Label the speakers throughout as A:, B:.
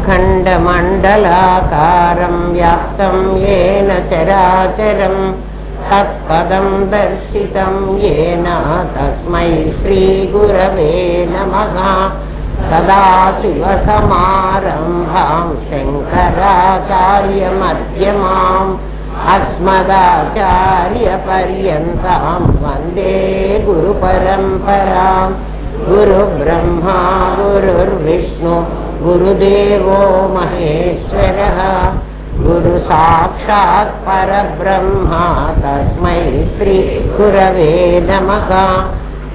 A: अखण्डमण्डलाकारं व्याप्तं येन चराचरं तत्पदं दर्शितं येन तस्मै श्रीगुरवे नमः। सदाशिवसमारम्भां शङ्कराचार्यमध्यमाम् अस्मदाचार्यपर्यन्तां वन्दे गुरुपरम्परां। गुरुब्रह्मा गुरुर्विष्णु गुरुदेवो महेश्वरः गुरुसाक्षात् परब्रह्मा तस्मै श्रीगुरवे नमः।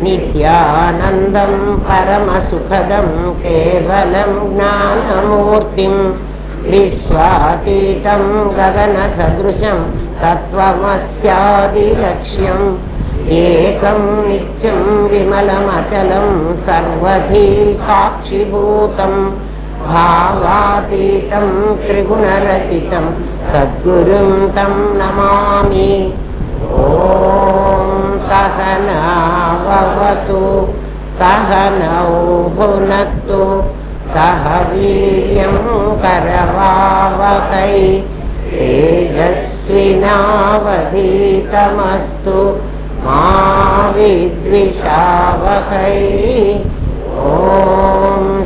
A: नित्यानन्दं परमसुखदं केवलं ज्ञानमूर्तिं विश्वातीतं गगनसदृशं तत्त्वमस्यादिलक्ष्यम् एकं नित्यं विमलमचलं सर्वधी साक्षिभूतं भावातीतं त्रिगुणरहितं सद्गुरुं तं नमामि। ॐ सहना भवतु सहनौ भुनक्तु सह वीर्यं करवावहै तेजस्विनावधीतमस्तु मा विद्विषावहै। ॐ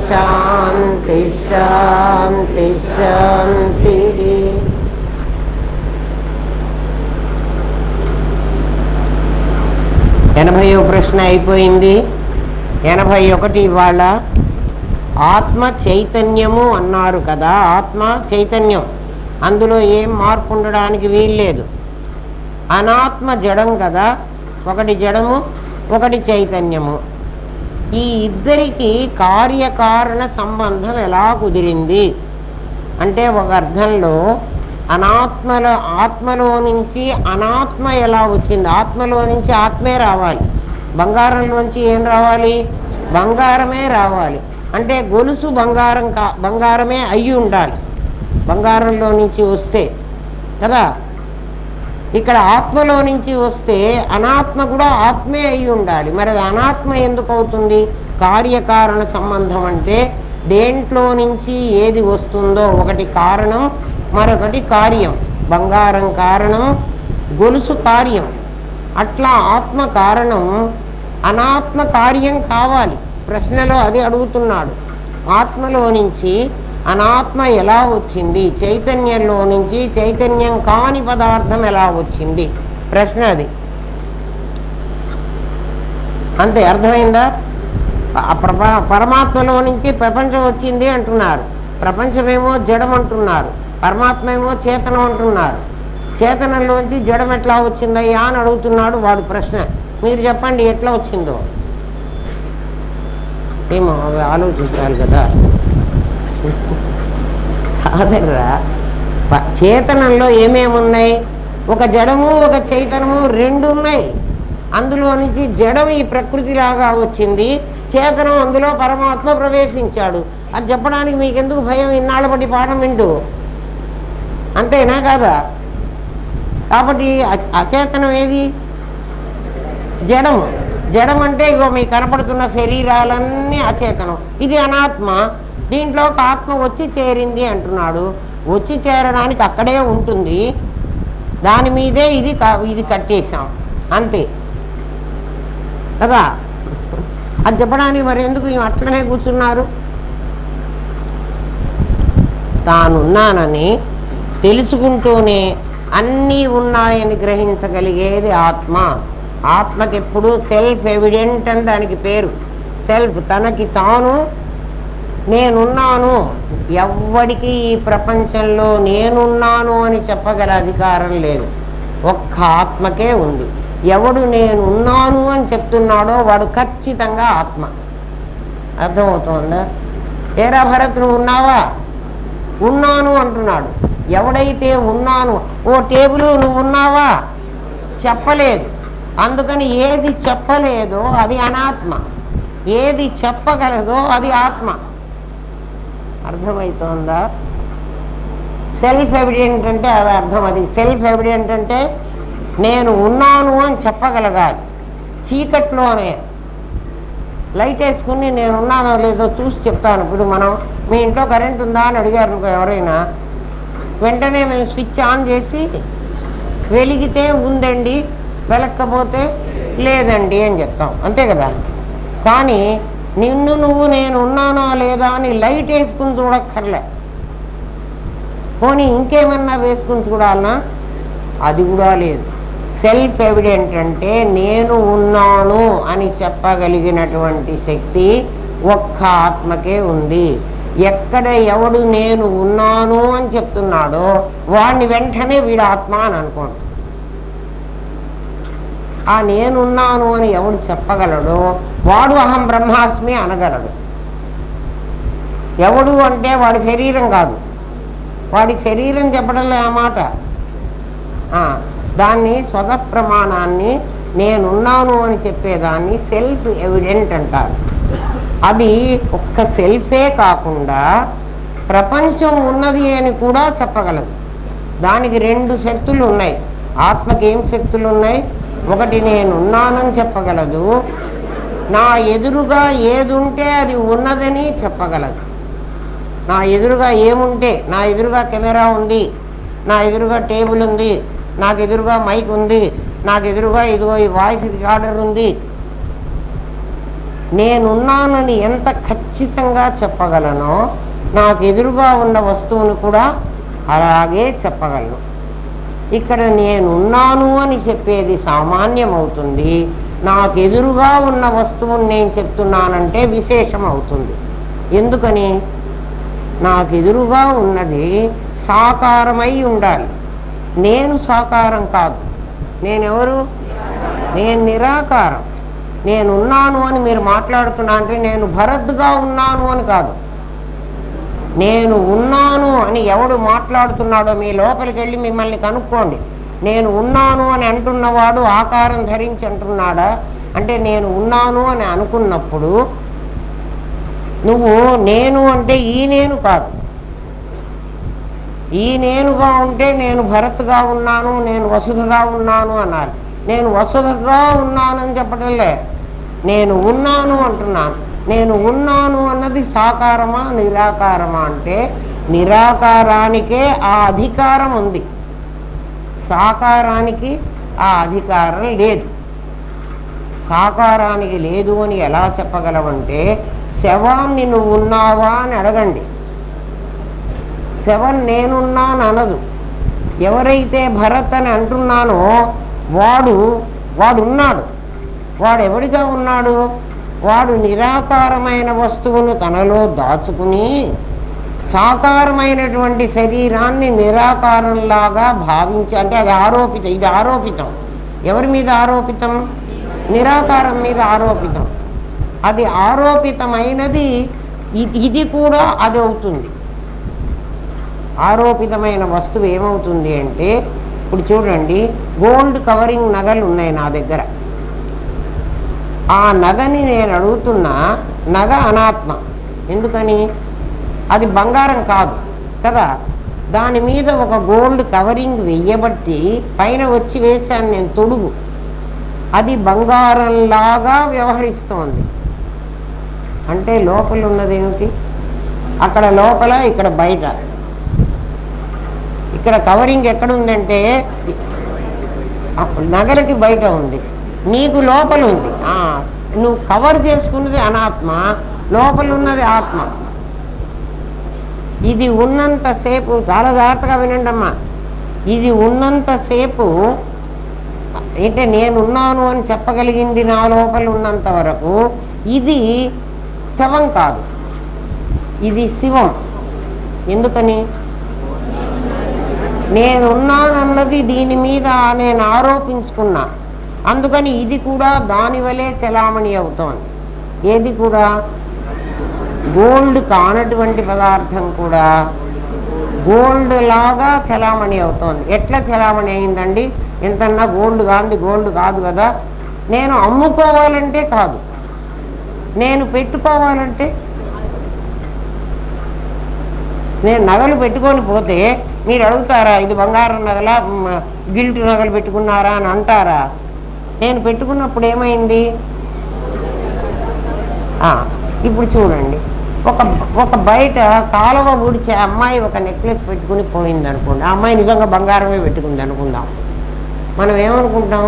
A: शान्ति शान्ति शान्तिः। ఎనభైవ ప్రశ్న అయిపోయింది. 81 ఇవాళ ఆత్మ చైతన్యము అన్నారు కదా. ఆత్మ చైతన్యం, అందులో ఏం మార్పు ఉండడానికి వీల్లేదు. అనాత్మ జడం కదా, ఒకటి జడము ఒకటి చైతన్యము. ఈ ఇద్దరికి కార్యకారణ సంబంధం ఎలా కుదిరింది అంటే, ఒక అర్థంలో ఆత్మలో నుంచి అనాత్మ ఎలా వచ్చింది. ఆత్మలో నుంచి ఆత్మే రావాలి, బంగారంలోంచి ఏం రావాలి, బంగారమే రావాలి. అంటే గొలుసు బంగారమే అయ్యి ఉండాలి బంగారంలో నుంచి వస్తే కదా. ఇక్కడ ఆత్మలో నుంచి వస్తే అనాత్మ కూడా ఆత్మే అయి ఉండాలి. మరి అది అనాత్మ ఎందుకు అవుతుంది? కార్యకారణ సంబంధం అంటే దేంట్లో నుంచి ఏది వస్తుందో ఒకటి కారణం, మరొకటి కార్యం. బంగారం కారణం, గొలుసు కార్యం. అట్లా ఆత్మ కారణం, అనాత్మ కార్యం కావాలి. ప్రశ్నలో అది అడుగుతున్నాడు. ఆత్మలో నుంచి అనాత్మ ఎలా వచ్చింది, చైతన్యంలో నుంచి చైతన్యం కాని పదార్థం ఎలా వచ్చింది, ప్రశ్న అది. అంతే, అర్థమైందా? పరమాత్మలో నుంచి ప్రపంచం వచ్చింది అంటున్నారు. ప్రపంచమేమో జడం అంటున్నారు, పరమాత్మ ఏమో చేతనం అంటున్నారు. చేతనంలోంచి జడం ఎట్లా వచ్చిందయ్యా అని అడుగుతున్నాడు వాడు ప్రశ్న. మీరు చెప్పండి ఎట్లా వచ్చిందో. ఏమో అవి ఆలోచించాలి కదా. కాదర్రా, చేతనంలో ఏమేమున్నాయి? ఒక జడము ఒక చైతనము రెండు ఉన్నాయి. అందులో నుంచి జడం ఈ ప్రకృతిలాగా వచ్చింది, చేతనం అందులో పరమాత్మ ప్రవేశించాడు. అది చెప్పడానికి మీకెందుకు భయం? ఇన్నాళ్ళ బట్టి పాఠం వింటూ, అంతేనా కాదా? కాబట్టి అచేతనం ఏది? జడము. జడం అంటే ఇగో మీకు కనపడుతున్న శరీరాలన్నీ అచేతనం. ఇది అనాత్మ. దీంట్లో ఒక ఆత్మ వచ్చి చేరింది అంటున్నాడు. వచ్చి చేరడానికి అక్కడే ఉంటుంది, దాని మీదే ఇది కట్టేశాం, అంతే కదా. అది చెప్పడానికి మరి ఎందుకు అట్లనే కూర్చున్నారు? తానున్నానని తెలుసుకుంటూనే అన్నీ ఉన్నాయని గ్రహించగలిగేది ఆత్మ. ఆత్మకి ఎప్పుడు సెల్ఫ్ ఎవిడెంట్ అని దానికి పేరు. సెల్ఫ్, తనకి తాను నేనున్నాను. ఎవ్వడికి ఈ ప్రపంచంలో నేనున్నాను అని చెప్పగల అధికారం లేదు, ఒక్క ఆత్మకే ఉంది. ఎవడు నేనున్నాను అని చెప్తున్నాడో వాడు ఖచ్చితంగా ఆత్మ. అర్థమవుతోందా? ఏరా భరత్, నువ్వు ఉన్నావా? ఉన్నాను అంటున్నాడు. ఎవడైతే ఉన్నాను, ఓ టేబుల్ నువ్వు ఉన్నావా చెప్పలేదు. అందుకని ఏది చెప్పలేదో అది అనాత్మ, ఏది చెప్పగలదో అది ఆత్మ. అర్థమవుతోందా? సెల్ఫ్ ఎవిడెంట్ అంటే అది అర్థం. అది సెల్ఫ్ ఎవిడెంట్ అంటే నేను ఉన్నాను అని చెప్పగలగాలి. చీకట్లోనే లైట్ వేసుకుని నేనున్నానో లేదో చూసి చెప్తాను. ఇప్పుడు మనం మీ ఇంట్లో కరెంట్ ఉందా అని అడిగారు అనుకో ఎవరైనా, వెంటనే మేము స్విచ్ ఆన్ చేసి వెలిగితే ఉందండి, వెలక్కపోతే లేదండి అని చెప్తాం, అంతే కదా. కానీ నిన్ను నువ్వు నేను ఉన్నానా లేదా అని లైట్ వేసుకుని చూడక్కర్లే, పోనీ ఇంకేమన్నా వేసుకుని చూడాలన్నా అది కూడా లేదు. సెల్ఫ్ ఎవిడెంట్ అంటే నేను ఉన్నాను అని చెప్పగలిగినటువంటి శక్తి ఒక్క ఆత్మకే ఉంది. ఎక్కడ ఎవడు నేను ఉన్నాను అని చెప్తున్నాడో వాడిని వెంటనే వీడు ఆత్మ అని అనుకోండి. ఆ నేనున్నాను అని ఎవడు చెప్పగలడో వాడు అహం బ్రహ్మాస్మి అనగలడు. ఎవడు అంటే వాడి శరీరం కాదు, వాడి శరీరం చెప్పడంలో ఆ మాట. దాన్ని స్వతప్రమాణాన్ని నేనున్నాను అని చెప్పేదాన్ని సెల్ఫ్ ఎవిడెంట్ అంటారు. అది ఒక్క సెల్ఫే కాకుండా ప్రపంచం ఉన్నది అని కూడా చెప్పగలదు. దానికి రెండు శక్తులు ఉన్నాయి. ఆత్మకి ఏం శక్తులు ఉన్నాయి? ఒకటి నేనున్నానని చెప్పగలదు, నా ఎదురుగా ఏది ఉంటే అది ఉన్నదని చెప్పగలదు. నా ఎదురుగా ఏముంటే, నా ఎదురుగా కెమెరా ఉంది, నా ఎదురుగా టేబుల్ ఉంది, నాకు ఎదురుగా మైక్ ఉంది, నాకు ఎదురుగా ఇదిగో ఈ వాయిస్ రికార్డర్ ఉంది, నేనున్నానని ఎంత ఖచ్చితంగా చెప్పగలనో నాకు ఎదురుగా ఉన్న వస్తువును కూడా అలాగే చెప్పగలను. ఇక్కడ నేనున్నాను అని చెప్పేది సామాన్యం అవుతుంది, నాకు ఎదురుగా ఉన్న వస్తువుని నేను చెప్తున్నానంటే విశేషం అవుతుంది. ఎందుకని? నాకు ఎదురుగా ఉన్నది సాకారమై ఉండాలి. నేను సాకారం కాదు. నేనెవరు? నేను నిరాకారం. నేనున్నాను అని మీరు మాట్లాడుతున్నా అంటే నేను భరత్గా ఉన్నాను అని కాదు. నేను ఉన్నాను అని ఎవడు మాట్లాడుతున్నాడో మీ లోపలికి వెళ్ళి మిమ్మల్ని కనుక్కోండి. నేను ఉన్నాను అని అంటున్నవాడు ఆకారం ధరించి అంటున్నాడా అంటే నేను ఉన్నాను అని అనుకున్నప్పుడు నువ్వు నేను అంటే ఈ నేను కాదు. ఈ నేనుగా ఉంటే నేను భరత్గా ఉన్నాను, నేను వసుధగా ఉన్నాను అన్నారు. నేను వసుధగా ఉన్నానని చెప్పటంలే, నేను ఉన్నాను అంటున్నాను. నేను ఉన్నాను అన్నది సాకారమా నిరాకారమా అంటే నిరాకారానికే ఆ అధికారం ఉంది, సాకారానికి ఆ అధికారం లేదు. సాకారానికి లేదు అని ఎలా చెప్పగలవంటే శవాన్ని నువ్వు ఉన్నావా అని అడగండి. శవం నేనున్నాను అనదు. ఎవరైతే భరత్ అని అంటున్నానో వాడున్నాడు. వాడు ఎవడిగా ఉన్నాడు? వాడు నిరాకారమైన వస్తువును తనలో దాచుకుని సాకారమైనటువంటి శరీరాన్ని నిరాకారంలాగా భావించి, అంటే అది ఆరోపితం. ఇది ఆరోపితం. ఎవరి మీద ఆరోపితం? నిరాకారం మీద ఆరోపితం. అది ఆరోపితమైనది ఇది కూడా అది అవుతుంది. ఆరోపితమైన వస్తువు ఏమవుతుంది అంటే ఇప్పుడు చూడండి, గోల్డ్ కవరింగ్ నగలు ఉన్నాయి నా దగ్గర. ఆ నగని నేను అడుగుతున్నా, నగ అనాత్మ. ఎందుకని? అది బంగారం కాదు కదా. దాని మీద ఒక గోల్డ్ కవరింగ్ వెయ్యబట్టి పైన వచ్చి వేశాను నేను తొడుగు. అది బంగారంలాగా వ్యవహరిస్తోంది. అంటే లోపల ఉన్నదేమిటి? అక్కడ లోపల, ఇక్కడ బయట. ఇక్కడ కవరింగ్ ఎక్కడుందంటే నగలకి బయట ఉంది, నీకు లోపల ఉంది. నువ్వు కవర్ చేసుకున్నది అనాత్మ, లోపల ఉన్నది ఆత్మ. ఇది ఉన్నంతసేపు, చాలా జాగ్రత్తగా వినండి అమ్మా, ఇది ఉన్నంతసేపు అంటే నేనున్నాను అని చెప్పగలిగింది నా లోపల ఉన్నంత వరకు ఇది శవం కాదు, ఇది శివం. ఎందుకని? నేనున్నానన్నది దీని మీద నేను ఆరోపించుకున్నా, అందుకని ఇది కూడా దాని వలే చలామణి అవుతోంది. ఏది కూడా? గోల్డ్ కానటువంటి పదార్థం కూడా గోల్డ్ లాగా చలామణి అవుతోంది. ఎట్లా చలామణి అయిందండి? ఎంతన్నా గోల్డ్ కాదు, గోల్డ్ కాదు కదా. నేను అమ్ముకోవాలంటే కాదు, నేను పెట్టుకోవాలంటే. నేను నగలు పెట్టుకొని పోతే మీరు అడుగుతారా ఇది బంగారం నగలా గిల్ట్ నగలు పెట్టుకున్నారా అని అంటారా? నేను పెట్టుకున్నప్పుడు ఏమైంది? ఇప్పుడు చూడండి, ఒక ఒక బయట కాలువ ఊడిచే అమ్మాయి ఒక నెక్లెస్ పెట్టుకుని పోయింది అనుకోండి, ఆ అమ్మాయి నిజంగా బంగారమే పెట్టుకుంది అనుకుందాం. మనం ఏమనుకుంటాం,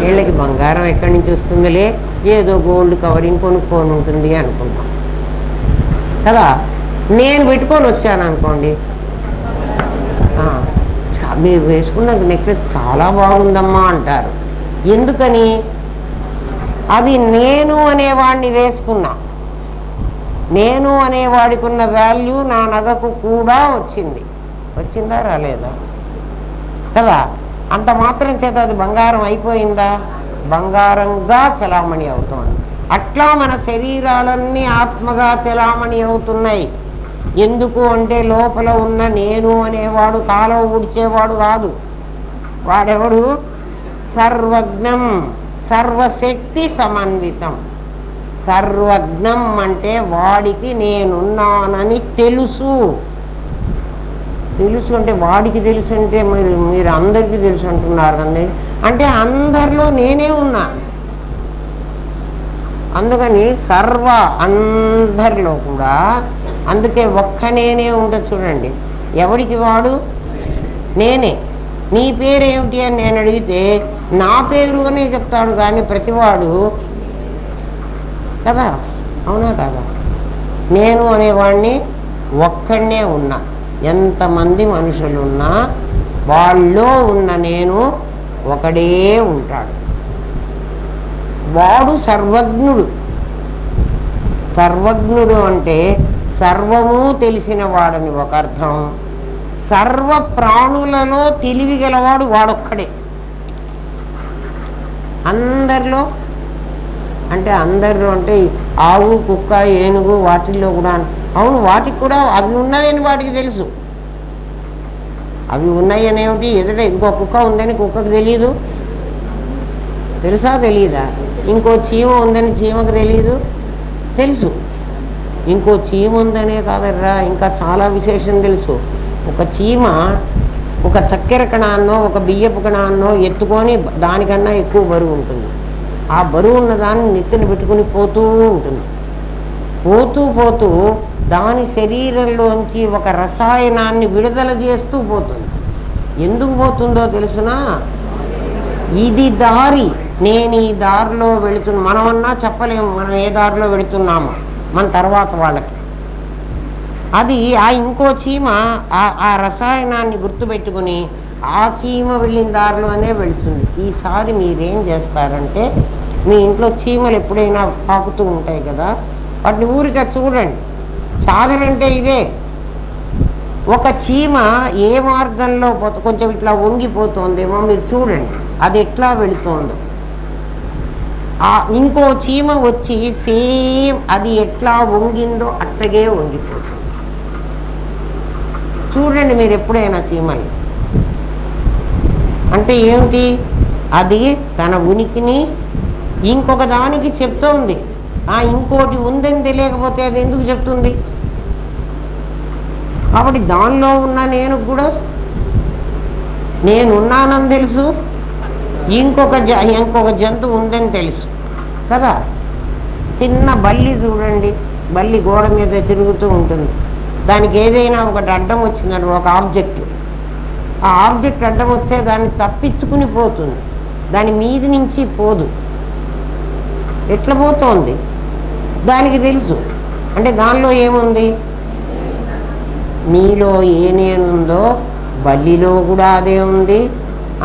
A: వీళ్ళకి బంగారం ఎక్కడి నుంచి వస్తుందిలే, ఏదో గోల్డ్ కవరింగ్ కొనుక్కొని ఉంటుంది అనుకుంటాం కదా. నేను పెట్టుకొని వచ్చాను అనుకోండి, మీరు వేసుకున్న నెక్లెస్ చాలా బాగుందమ్మా అంటారు. ఎందుకని? అది నేను అనేవాడిని వేసుకున్నా, నేను అనేవాడికి ఉన్న వాల్యూ నా నగకు కూడా వచ్చిందా రాలేదా కదా. అంత మాత్రం చేత అది బంగారం అయిపోయిందా? బంగారంగా చలామణి అవుతుంది. అట్లా మన శరీరాలన్నీ ఆత్మగా చలామణి అవుతున్నాయి. ఎందుకు అంటే లోపల ఉన్న నేను అనేవాడు కాలం ఊడ్చేవాడు కాదు. వాడెవడు? సర్వజ్ఞం, సర్వశక్తి సమన్వితం. సర్వజ్ఞం అంటే వాడికి నేనున్నానని తెలుసు. తెలుసు అంటే వాడికి తెలుసు అంటే మీరు అందరికీ తెలుసు అంటున్నారు కదా. అంటే అందరిలో నేనే ఉన్నా. అందుకని అందరిలో కూడా, అందుకే ఒక్క నేనే ఉంటుంది చూడండి. ఎవడికి వాడు? నేనే. నీ పేరేమిటి అని నేను అడిగితే నా పేరు అనే చెప్తాడు, కానీ ప్రతివాడు కదా, అవునా కదా. నేను అనేవాడిని ఒక్కడనే ఉన్నా. ఎంతమంది మనుషులున్నా వాళ్ళలో ఉన్న నేను ఒకడే ఉంటాడు. వాడు సర్వజ్ఞుడు. సర్వజ్ఞుడు అంటే సర్వము తెలిసిన వాడని ఒక అర్థం. సర్వ ప్రాణులలో తెలివి గలవాడు వాడొక్కడే. అందరిలో అంటే ఆవు, కుక్క, ఏనుగు వాటిల్లో కూడా, అవును వాటికి కూడా అవి ఉన్నాయని వాటికి తెలుసు. అవి ఉన్నాయని ఏమిటి, ఎదుట ఇంకో కుక్క ఉందని కుక్కకు తెలియదు, తెలుసా తెలియదా? ఇంకో చీమ ఉందని చీమకు తెలియదు, తెలుసు. ఇంకో చీమ ఉందనే కాదర్రా, ఇంకా చాలా విశేషం తెలుసు. ఒక చీమ ఒక చక్కెర కణాన్నో ఒక బియ్యపు కణాన్నో ఎత్తుకొని దానికన్నా ఎక్కువ బరువు ఉంటుంది. ఆ బరువు ఉన్న దాన్ని నెత్తిన పెట్టుకుని పోతూ ఉంటుంది. పోతూ దాని శరీరంలోంచి ఒక రసాయనాన్ని విడుదల చేస్తూ పోతుంది. ఎందుకు పోతుందో తెలుసునా? ఇది దారి, నేను ఈ దారిలో వెళుతున్నా. మనమన్నా చెప్పలేము మనం ఏ దారిలో వెళుతున్నామో మన తర్వాత వాళ్ళకి. అది ఆ ఇంకో చీమ ఆ రసాయనాన్ని గుర్తుపెట్టుకుని ఆ చీమ వెళ్ళిన దారిలోనే వెళుతుంది. ఈసారి మీరేం చేస్తారంటే, మీ ఇంట్లో చీమలు ఎప్పుడైనా పాకుతూ ఉంటాయి కదా, వాటిని ఊరిగా చూడండి. సాధన అంటే ఇదే. ఒక చీమ ఏ మార్గంలో కొంచెం ఇట్లా వంగిపోతుందేమో మీరు చూడండి, అది ఎట్లా వెళుతోందో. ఇంకో చీమ వచ్చి సేమ్ అది ఎట్లా వంగిందో అట్టగే వంగిపోతుంది. చూడండి మీరు ఎప్పుడైనా చీమలు. అంటే ఏమిటి? అది తన ఉనికిని ఇంకొక దానికి చెప్తోంది. ఇంకోటి ఉందని తెలియకపోతే అది ఎందుకు చెప్తుంది? కాబట్టి దానిలో ఉన్న నేను కూడా నేనున్నానని తెలుసు, ఇంకొక జంతువు ఉందని తెలుసు కదా. చిన్న బల్లి చూడండి, బల్లి గోడ మీద తిరుగుతూ ఉంటుంది. దానికి ఏదైనా ఒకటి అడ్డం వచ్చిందని, ఒక ఆబ్జెక్ట్, ఆ ఆబ్జెక్ట్ అడ్డం వస్తే దాన్ని తప్పించుకుని పోతుంది, దాని మీద నుంచి పోదు. ఎట్లా పోతోంది దానికి తెలుసు. అంటే దానిలో ఏముంది? నీలో ఏ నేనుందో బల్లిలో కూడా అదే ఉంది.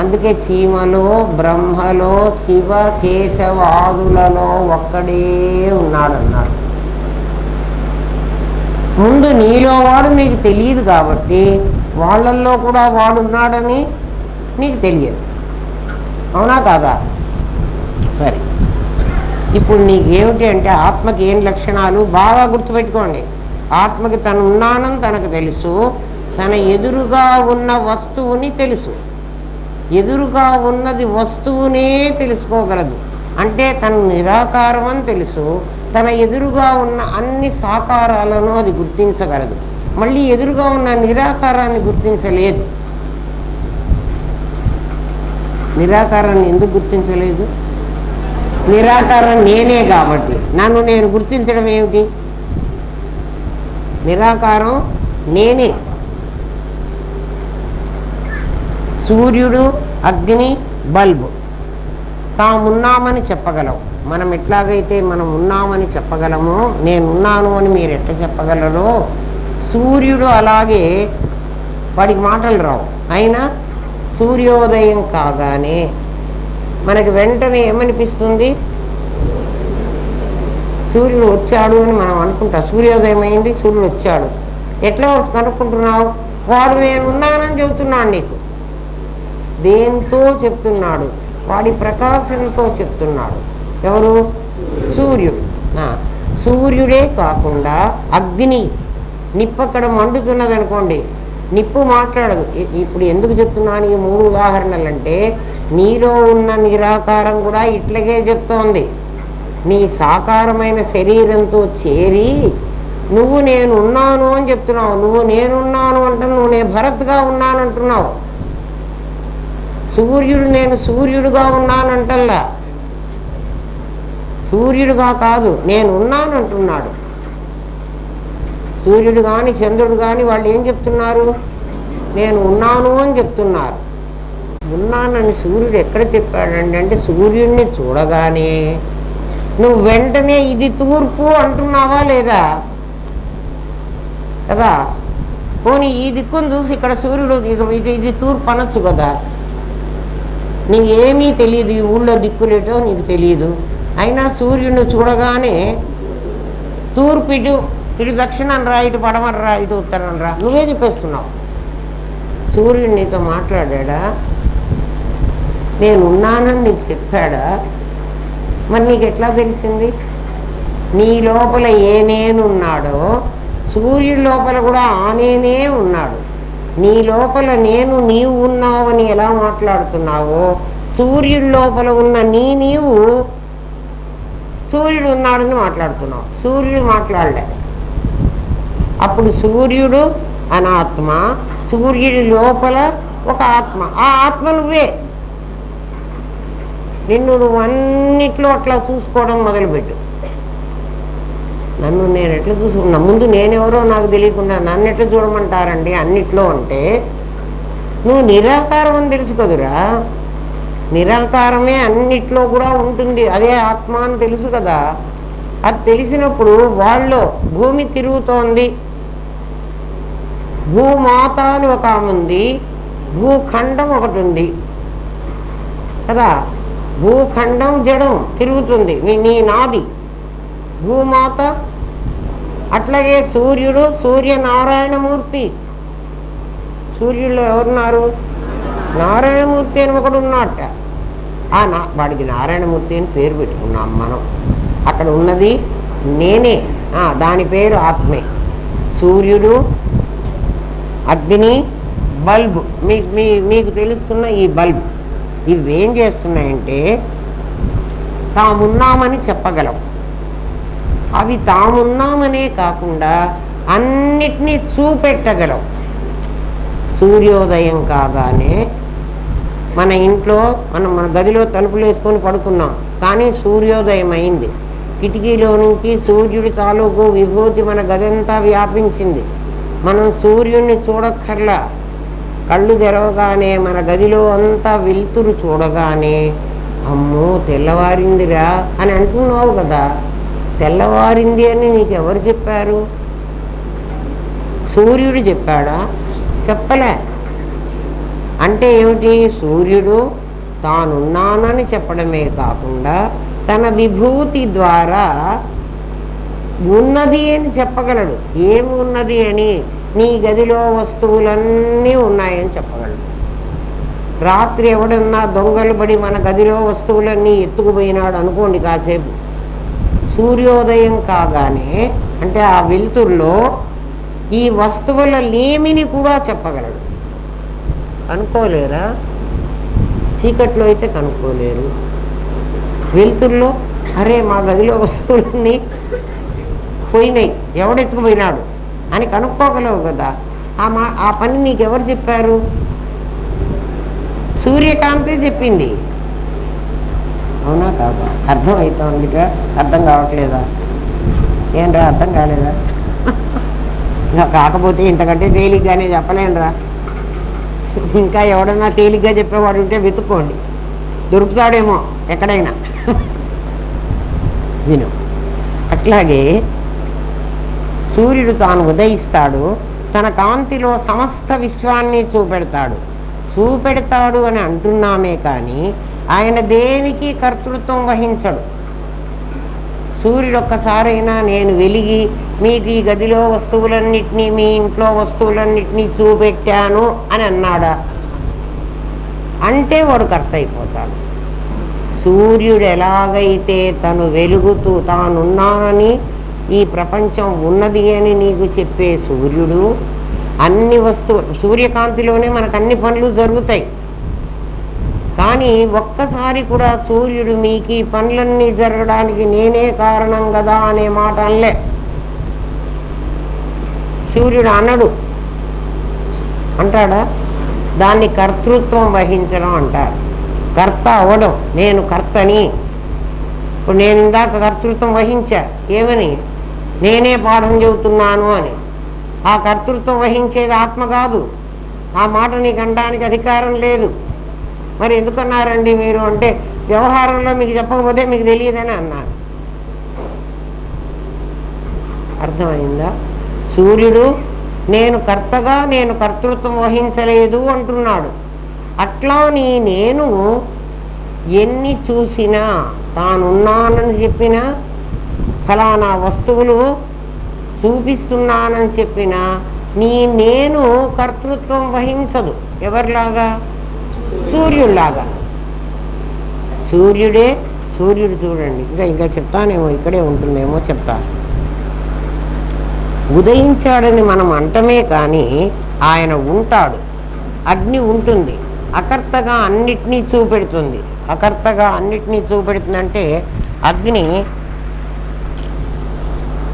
A: అందుకే చీమలో, బ్రహ్మలో, శివ కేశవాదులలో ఒక్కడే ఉన్నాడన్నారు. ముందు నీలో వాడు నీకు తెలియదు కాబట్టి వాళ్ళల్లో కూడా వాడున్నాడని నీకు తెలియదు. అవునా కాదా? సరే, ఇప్పుడు నీకేమిటి అంటే ఆత్మకి ఏం లక్షణాలు బాగా గుర్తుపెట్టుకోండి. ఆత్మకి తను ఉన్నానని తనకు తెలుసు, తన ఎదురుగా ఉన్న వస్తువుని తెలుసు. ఎదురుగా ఉన్నది వస్తువునే తెలుసుకోగలదు. అంటే తను నిరాకారం అని తెలుసు, తన ఎదురుగా ఉన్న అన్ని సాకారాలను అది గుర్తించగలదు. మళ్ళీ ఎదురుగా ఉన్న నిరాకారాన్ని గుర్తించలేదు. నిరాకారాన్ని ఎందుకు గుర్తించలేదు? నిరాకారం నేనే కాబట్టి నన్ను నేను గుర్తించడం ఏమిటి? నిరాకారం నేనే. సూర్యుడు, అగ్ని, బల్బు తామున్నామని చెప్పగలవు. మనం ఎట్లాగైతే మనం ఉన్నామని చెప్పగలమో, నేనున్నాను అని మీరు ఎట్లా చెప్పగలరో, సూర్యుడు అలాగే వాడికి మాటలు రావు. అయినా సూర్యోదయం కాగానే మనకి వెంటనే ఏమనిపిస్తుంది? సూర్యుడు వచ్చాడు అని మనం అనుకుంటాం. సూర్యోదయం అయింది, సూర్యుడు వచ్చాడు. ఎట్లా కనుక్కుంటున్నావు? వాడు నేనున్నానని చెబుతున్నాడు నీకు. దేంతో చెప్తున్నాడు? వాడి ప్రకాశంతో చెప్తున్నాడు. ఎవరు? సూర్యుడు. సూర్యుడే కాకుండా అగ్ని, నిప్పు అక్కడ మండుతున్నది అనుకోండి, నిప్పు మాట్లాడదు. ఇప్పుడు ఎందుకు చెప్తున్నాను ఈ 3 ఉదాహరణలు అంటే, నీలో ఉన్న నిరాకారం కూడా ఇట్లాగే చెప్తోంది. నీ సాకారమైన శరీరంతో చేరి నువ్వు నేనున్నాను అని చెప్తున్నావు. నువ్వు నేనున్నాను అంటే నువ్వు నేను భరత్గా ఉన్నానంటున్నావు. సూర్యుడు నేను సూర్యుడుగా ఉన్నానంటల్లా, సూర్యుడుగా కాదు నేను ఉన్నానంటున్నాడు. సూర్యుడు కానీ చంద్రుడు కానీ వాళ్ళు ఏం చెప్తున్నారు? నేను ఉన్నాను అని చెప్తున్నారు. ఉన్నానని సూర్యుడు ఎక్కడ చెప్పాడండి అంటే, సూర్యుడిని చూడగానే నువ్వు వెంటనే ఇది తూర్పు అంటున్నావా లేదా? కదా. పోనీ ఈ దిక్కును చూసి ఇక్కడ సూర్యుడు ఇది తూర్పు అనొచ్చు కదా. నీకు ఏమీ తెలియదు, ఈ ఊళ్ళో దిక్కులేటో నీకు తెలియదు. అయినా సూర్యుడిని చూడగానే తూర్పు ఇటు దక్షిణం రా, ఇటు పడమర రా, ఇటు ఉత్తరం రా, నువ్వే చెప్పేస్తున్నావు. సూర్యుడు నీతో మాట్లాడా? నేను ఉన్నానని నీకు చెప్పాడా? మరి నీకు ఎట్లా తెలిసింది? నీ లోపల ఏ నేనున్నాడో సూర్యుడి లోపల కూడా ఆ నేనే ఉన్నాడు. నీ లోపల నేను నీవు ఉన్నావని ఎలా మాట్లాడుతున్నావో, సూర్యుడి లోపల ఉన్న నీవు సూర్యుడు ఉన్నాడని మాట్లాడుతున్నావు. సూర్యుడు మాట్లాడలే. అప్పుడు సూర్యుడు అనాత్మ, సూర్యుడి లోపల ఒక ఆత్మ. ఆ ఆత్మ నువ్వే. నిన్ను నువ్వు అన్నిట్లో అట్లా చూసుకోవడం మొదలుపెట్టు. నన్ను నేను ఎట్లా చూసుకున్నా? ముందు నేనెవరో నాకు తెలియకుండా నన్ను ఎట్లా చూడమంటారండి అన్నిట్లో అంటే, నువ్వు నిరాకారం అని తెలుసుకోదురా. నిరాకారమే అన్నిట్లో కూడా ఉంటుంది, అదే ఆత్మ అని తెలుసు కదా. అది తెలిసినప్పుడు వాళ్ళు భూమి తిరుగుతోంది, భూమాత అని ఒక ఆమె ఉంది, భూఖండం ఒకటి ఉంది కదా. భూఖండం జడం తిరుగుతుంది, నీ నాది భూమాత. అట్లాగే సూర్యుడు సూర్యనారాయణమూర్తి. సూర్యుల్లో ఎవరున్నారు? నారాయణమూర్తి అని ఒకడు ఉన్నట్ట. వాడికి నారాయణమూర్తి అని పేరు పెట్టుకున్నాం మనం. అక్కడ ఉన్నది నేనే, దాని పేరు ఆత్మే. సూర్యుడు, అగ్ని, బల్బు. మీకు తెలుస్తున్న ఈ బల్బు ఇవేం చేస్తున్నాయంటే తామున్నామని చెప్పగలం. అవి తామున్నామనే కాకుండా అన్నిటినీ చూపెట్టగలం. సూర్యోదయం కాగానే మన ఇంట్లో మన గదిలో తలుపులు వేసుకొని పడుకున్నాం, కానీ సూర్యోదయం అయింది. కిటికీలో నుంచి సూర్యుడి తాలూకు విభూతి మన గదంతా వ్యాపించింది. మనం సూర్యుడిని చూడక్కర్లా. కళ్ళు తెరవగానే మన గదిలో అంతా వెలుతురు చూడగానే అమ్మో తెల్లవారిందిరా అని అంటున్నావు కదా. తెల్లవారింది అని నీకు ఎవరు చెప్పారు? సూర్యుడు చెప్పాడా? చెప్పలే. అంటే ఏమిటి? సూర్యుడు తానున్నానని చెప్పడమే కాకుండా తన విభూతి ద్వారా ఉన్నది అని చెప్పగలడు. ఏమి ఉన్నది అని? నీ గదిలో వస్తువులన్నీ ఉన్నాయని చెప్పగలడు. రాత్రి ఎవడన్నా దొంగలు పడి మన గదిలో వస్తువులన్నీ ఎత్తుకుపోయినాడు అనుకోండి కాసేపు, సూర్యోదయం కాగానే అంటే ఆ వెలుతురులో ఈ వస్తువుల లేమిని కూడా చెప్పగలడు. కనుక్కోలేరా? చీకట్లో అయితే కనుక్కోలేరు. వెలుతురులో అరే మా గదిలో వస్తువులన్నీ పోయినాయి, ఎవడెత్తుకుపోయినాడు అని కనుక్కోగలవు కదా. ఆ పని నీకెవరు చెప్పారు? సూర్యకాంతే చెప్పింది. అవునా కాదా? అర్థం అవుతుందిగా, అర్థం కావట్లేదా? ఏంరా అర్థం కాలేదా? ఇంకా కాకపోతే ఇంతకంటే తేలిగ్గానే చెప్పలేనురా. ఇంకా ఎవడన్నా తేలిగ్గా చెప్పేవాడు ఉంటే వెతుక్కోండి, దొరుకుతాడేమో ఎక్కడైనా. విను. అట్లాగే సూర్యుడు తాను ఉదయిస్తాడు, తన కాంతిలో సమస్త విశ్వాన్ని చూపెడతాడు అని అంటున్నామే కానీ ఆయన దేనికి కర్తృత్వం వహించడు. సూర్యుడు ఒక్కసారైనా నేను వెలిగి మీకు ఈ గదిలో వస్తువులన్నిటినీ, మీ ఇంట్లో వస్తువులన్నిటినీ చూపెట్టాను అని అన్నాడా? అంటే వాడు కర్త అయిపోతాడు. సూర్యుడు ఎలాగైతే తను వెలుగుతూ తానున్నానని, ఈ ప్రపంచం ఉన్నది అని నీకు చెప్పే సూర్యుడు, అన్ని సూర్యకాంతిలోనే మనకు అన్ని పనులు జరుగుతాయి. కానీ ఒక్కసారి కూడా సూర్యుడు మీకు ఈ పనులన్నీ జరగడానికి నేనే కారణం కదా అనే మాట అనలే. సూర్యుడు అనడు. అంటాడా? దాన్ని కర్తృత్వం వహించడం అంటారు. కర్త అవ్వడం, నేను కర్తని. ఇప్పుడు నేను ఇందాక కర్తృత్వం వహించా, ఏమని? నేనే పాఠం చెబుతున్నాను అని. ఆ కర్తృత్వం వహించేది ఆత్మ కాదు. ఆ మాట నీకు అనడానికి అధికారం లేదు. మరి ఎందుకన్నారండి మీరు అంటే, వ్యవహారంలో మీకు చెప్పకపోతే మీకు తెలియదని అన్నారు. అర్థమైందా? సూర్యుడు నేను కర్తగా, నేను కర్తృత్వం వహించలేదు అంటున్నాడు. అట్లాని నేను ఎన్ని చూసినా, తానున్నానని చెప్పినా, ఫలానా వస్తువులు చూపిస్తున్నానని చెప్పినా, నేను కర్తృత్వం వహించదు. ఎవరిలాగా? సూర్యుడిలాగా. సూర్యుడు చూడండి, ఇంకా చెప్తానేమో, ఇక్కడే ఉంటుందేమో చెప్తాను. ఉదయించాడని మనం అంటమే కానీ ఆయన ఉంటాడు. అగ్ని ఉంటుంది, అకర్తగా అన్నిటినీ చూపెడుతుంది. చూపెడుతుందంటే అగ్ని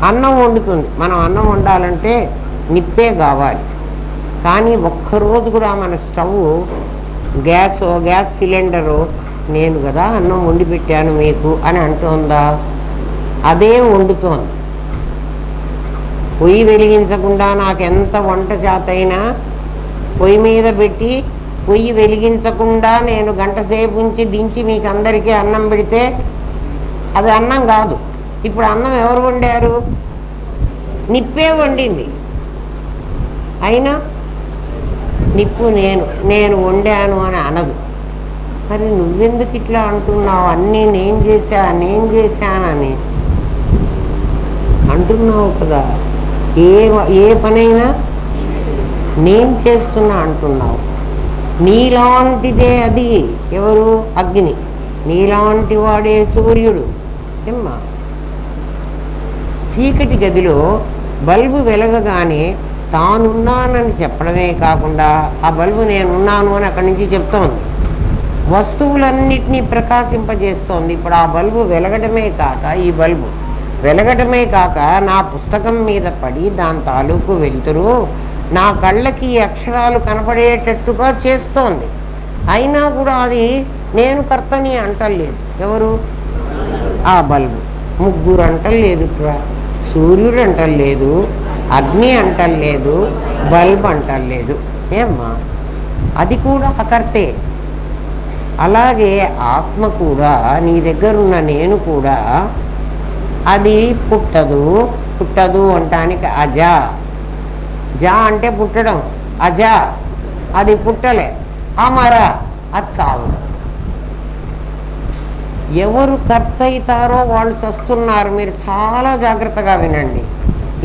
A: అన్నం వండుతుంది. మనం అన్నం వండాలంటే నిప్పే కావాలి. కానీ ఒక్కరోజు కూడా మన స్టవ్, గ్యాస్ సిలిండరు నేను కదా అన్నం వండి పెట్టాను మీకు అని అంటుందా? అదే వండుతోంది. పొయ్యి వెలిగించకుండా నాకు ఎంత వంట చేతైనా పొయ్యి మీద పెట్టి పొయ్యి వెలిగించకుండా నేను గంట సేపు ఉంచి దించి మీకు అందరికీ అన్నం పెడితే అది అన్నం కాదు. ఇప్పుడు అన్నం ఎవరు వండారు? నిప్పే వండింది. అయినా నిప్పు నేను వండాను అని అనదు. మరి నువ్వెందుకు ఇట్లా అంటున్నావు? అన్నీ నేను చేశానని అంటున్నావు కదా. ఏ పనైనా నేను చేస్తున్నా అంటున్నావు. నీలాంటిదే అది. ఎవరు? అగ్ని. నీలాంటి వాడే సూర్యుడు. ఏమ్మా, చీకటి గదిలో బల్బు వెలగగానే తానున్నానని చెప్పడమే కాకుండా ఆ బల్బు నేనున్నాను అని అక్కడి నుంచి చెప్తోంది. వస్తువులన్నిటినీ ప్రకాశింపజేస్తోంది. ఇప్పుడు ఆ బల్బు వెలగడమే కాక, ఈ బల్బు వెలగడమే కాక నా పుస్తకం మీద పడి దాని తాలూకు వెలుతురు నా కళ్ళకి ఈ అక్షరాలు కనపడేటట్టుగా చేస్తోంది. అయినా కూడా అది నేను కర్తని అంటలేదు. ఎవరు? ఆ బల్బు. ముగ్గురు అంటలేదు. సూర్యుడు అంటలేదు, అగ్ని అంటలేదు, బల్బ్ అంటలేదు. ఏమ్మా, అది కూడా అకర్తే. అలాగే ఆత్మ కూడా, నీ దగ్గరున్న నేను కూడా అది పుట్టదు అంటానికి అజా. జా అంటే పుట్టడం, అజా అది పుట్టలే. అమర అది చావు. ఎవరు కర్త అవుతారో వాళ్ళు చస్తున్నారు. మీరు చాలా జాగ్రత్తగా వినండి.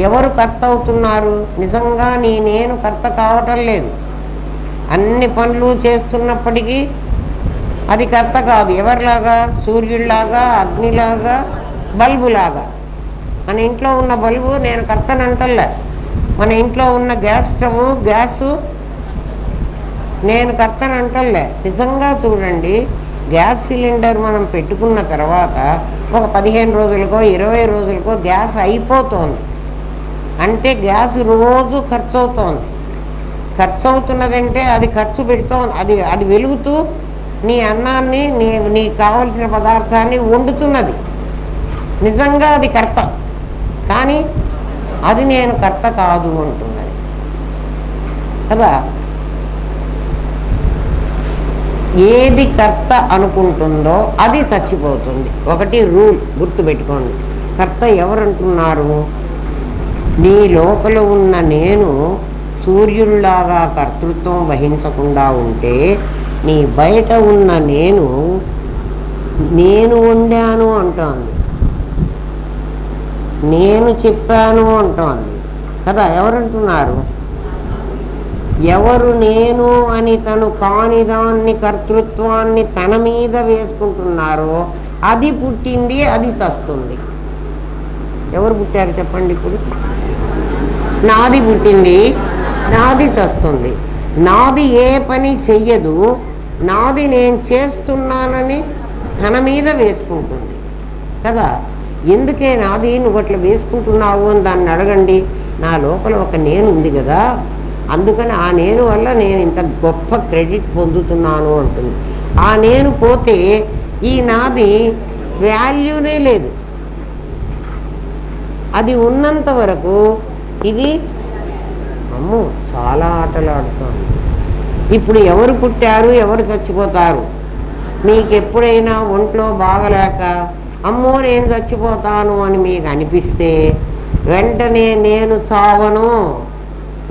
A: ఎవరు కర్త అవుతున్నారు? నిజంగా నేను కర్త కావటం లేదు. అన్ని పనులు చేస్తున్నప్పటికీ అది కర్త కాదు. ఎవరిలాగా? సూర్యుడిలాగా, అగ్నిలాగా, బల్బులాగా. మన ఇంట్లో ఉన్న బల్బు నేను కర్తనంటలే. మన ఇంట్లో ఉన్న గ్యాస్ స్టవ్, గ్యాసు నేను కర్తనంటలే. నిజంగా చూడండి, గ్యాస్ సిలిండర్ మనం పెట్టుకున్న తర్వాత ఒక 15 రోజులకో 20 రోజులకో గ్యాస్ అయిపోతుంది. అంటే గ్యాస్ రోజు ఖర్చు అవుతోంది. ఖర్చు అవుతున్నదంటే అది ఖర్చు పెడుతోంది. అది వెలుగుతూ నీ అన్నాన్ని నీకు కావలసిన పదార్థాన్ని వండుతున్నది. నిజంగా అది కర్త, కానీ అది నేను కర్త కాదు అంటున్నది కదా. ఏది కర్త అనుకుంటుందో అది చచ్చిపోతుంది. ఒకటి రూల్ గుర్తుపెట్టుకోండి. కర్త ఎవరంటున్నారు? నీ లోపల ఉన్న నేను సూర్యుడిలాగా కర్తృత్వం వహించకుండా ఉంటే, నీ బయట ఉన్న నేను వండాను అంటోంది, నేను చెప్పాను అంటోంది కదా. ఎవరంటున్నారు? ఎవరు నేను అని తను కాని దాన్ని, కర్తృత్వాన్ని తన మీద వేసుకుంటున్నారో అది పుట్టింది, అది చస్తుంది. ఎవరు పుట్టారు చెప్పండి? ఇప్పుడు నాది పుట్టింది, నాది చస్తుంది. నాది ఏ పని చెయ్యదు, నాది నేను చేస్తున్నానని తన మీద వేసుకుంటుంది కదా. ఎందుకే నాది నువ్వు అట్లా వేసుకుంటున్నావు అని దాన్ని అడగండి. నా లోపల ఒక నేను ఉంది కదా, అందుకని ఆ నేను వల్ల నేను ఇంత గొప్ప క్రెడిట్ పొందుతున్నాను అంటుంది. ఆ నేను పోతే ఈ నాది వాల్యూనే లేదు. అది ఉన్నంత వరకు ఇది అమ్మో చాలా ఆటలు ఆడుతోంది. ఇప్పుడు ఎవరు పుట్టారు, ఎవరు చచ్చిపోతారు? మీకు ఎప్పుడైనా ఒంట్లో బాగలేక అమ్మో నేను చచ్చిపోతాను అని మీకు అనిపిస్తే వెంటనే నేను చావను,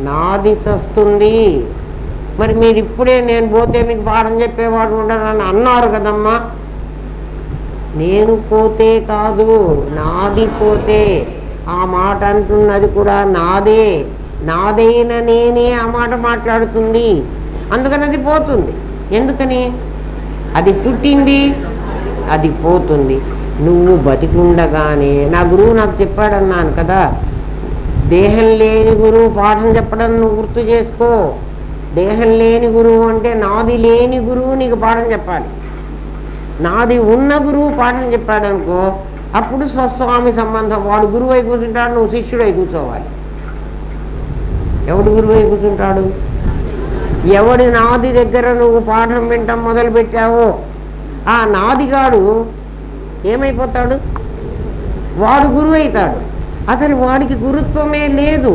A: నాది చస్తుంది. మరి మీరు ఇప్పుడే నేను పోతే మీకు పాఠం చెప్పేవాడు ఉండనని అన్నారు కదమ్మా. నేను పోతే కాదు, నాది పోతే. ఆ మాట అంటున్నది కూడా నాదే, నాదైన నేనే ఆ మాట మాట్లాడుతుంది. అందుకని అది పోతుంది. ఎందుకని? అది పుట్టింది, అది పోతుంది. నువ్వు బతికుండగానే, నా గురువు నాకు చెప్పాడన్నాను కదా, దేహం లేని గురువు పాఠం చెప్పడం నువ్వు గుర్తు చేసుకో. దేహం లేని గురువు అంటే నాది లేని గురువు నీకు పాఠం చెప్పాలి. నాది ఉన్న గురువు పాఠం చెప్పాడనుకో, అప్పుడు స్వస్వామి సంబంధం. వాడు గురువు అయి కూర్చుంటాడు, నువ్వు శిష్యుడు అయి కూర్చోవాలి. ఎవడు గురువు అయి కూర్చుంటాడు? ఎవడి నాది దగ్గర నువ్వు పాఠం వింటాం మొదలుపెట్టావో ఆ నాదిగాడు ఏమైపోతాడు? వాడు గురువు అవుతాడు. అసలు వాడికి గురుత్వమే లేదు.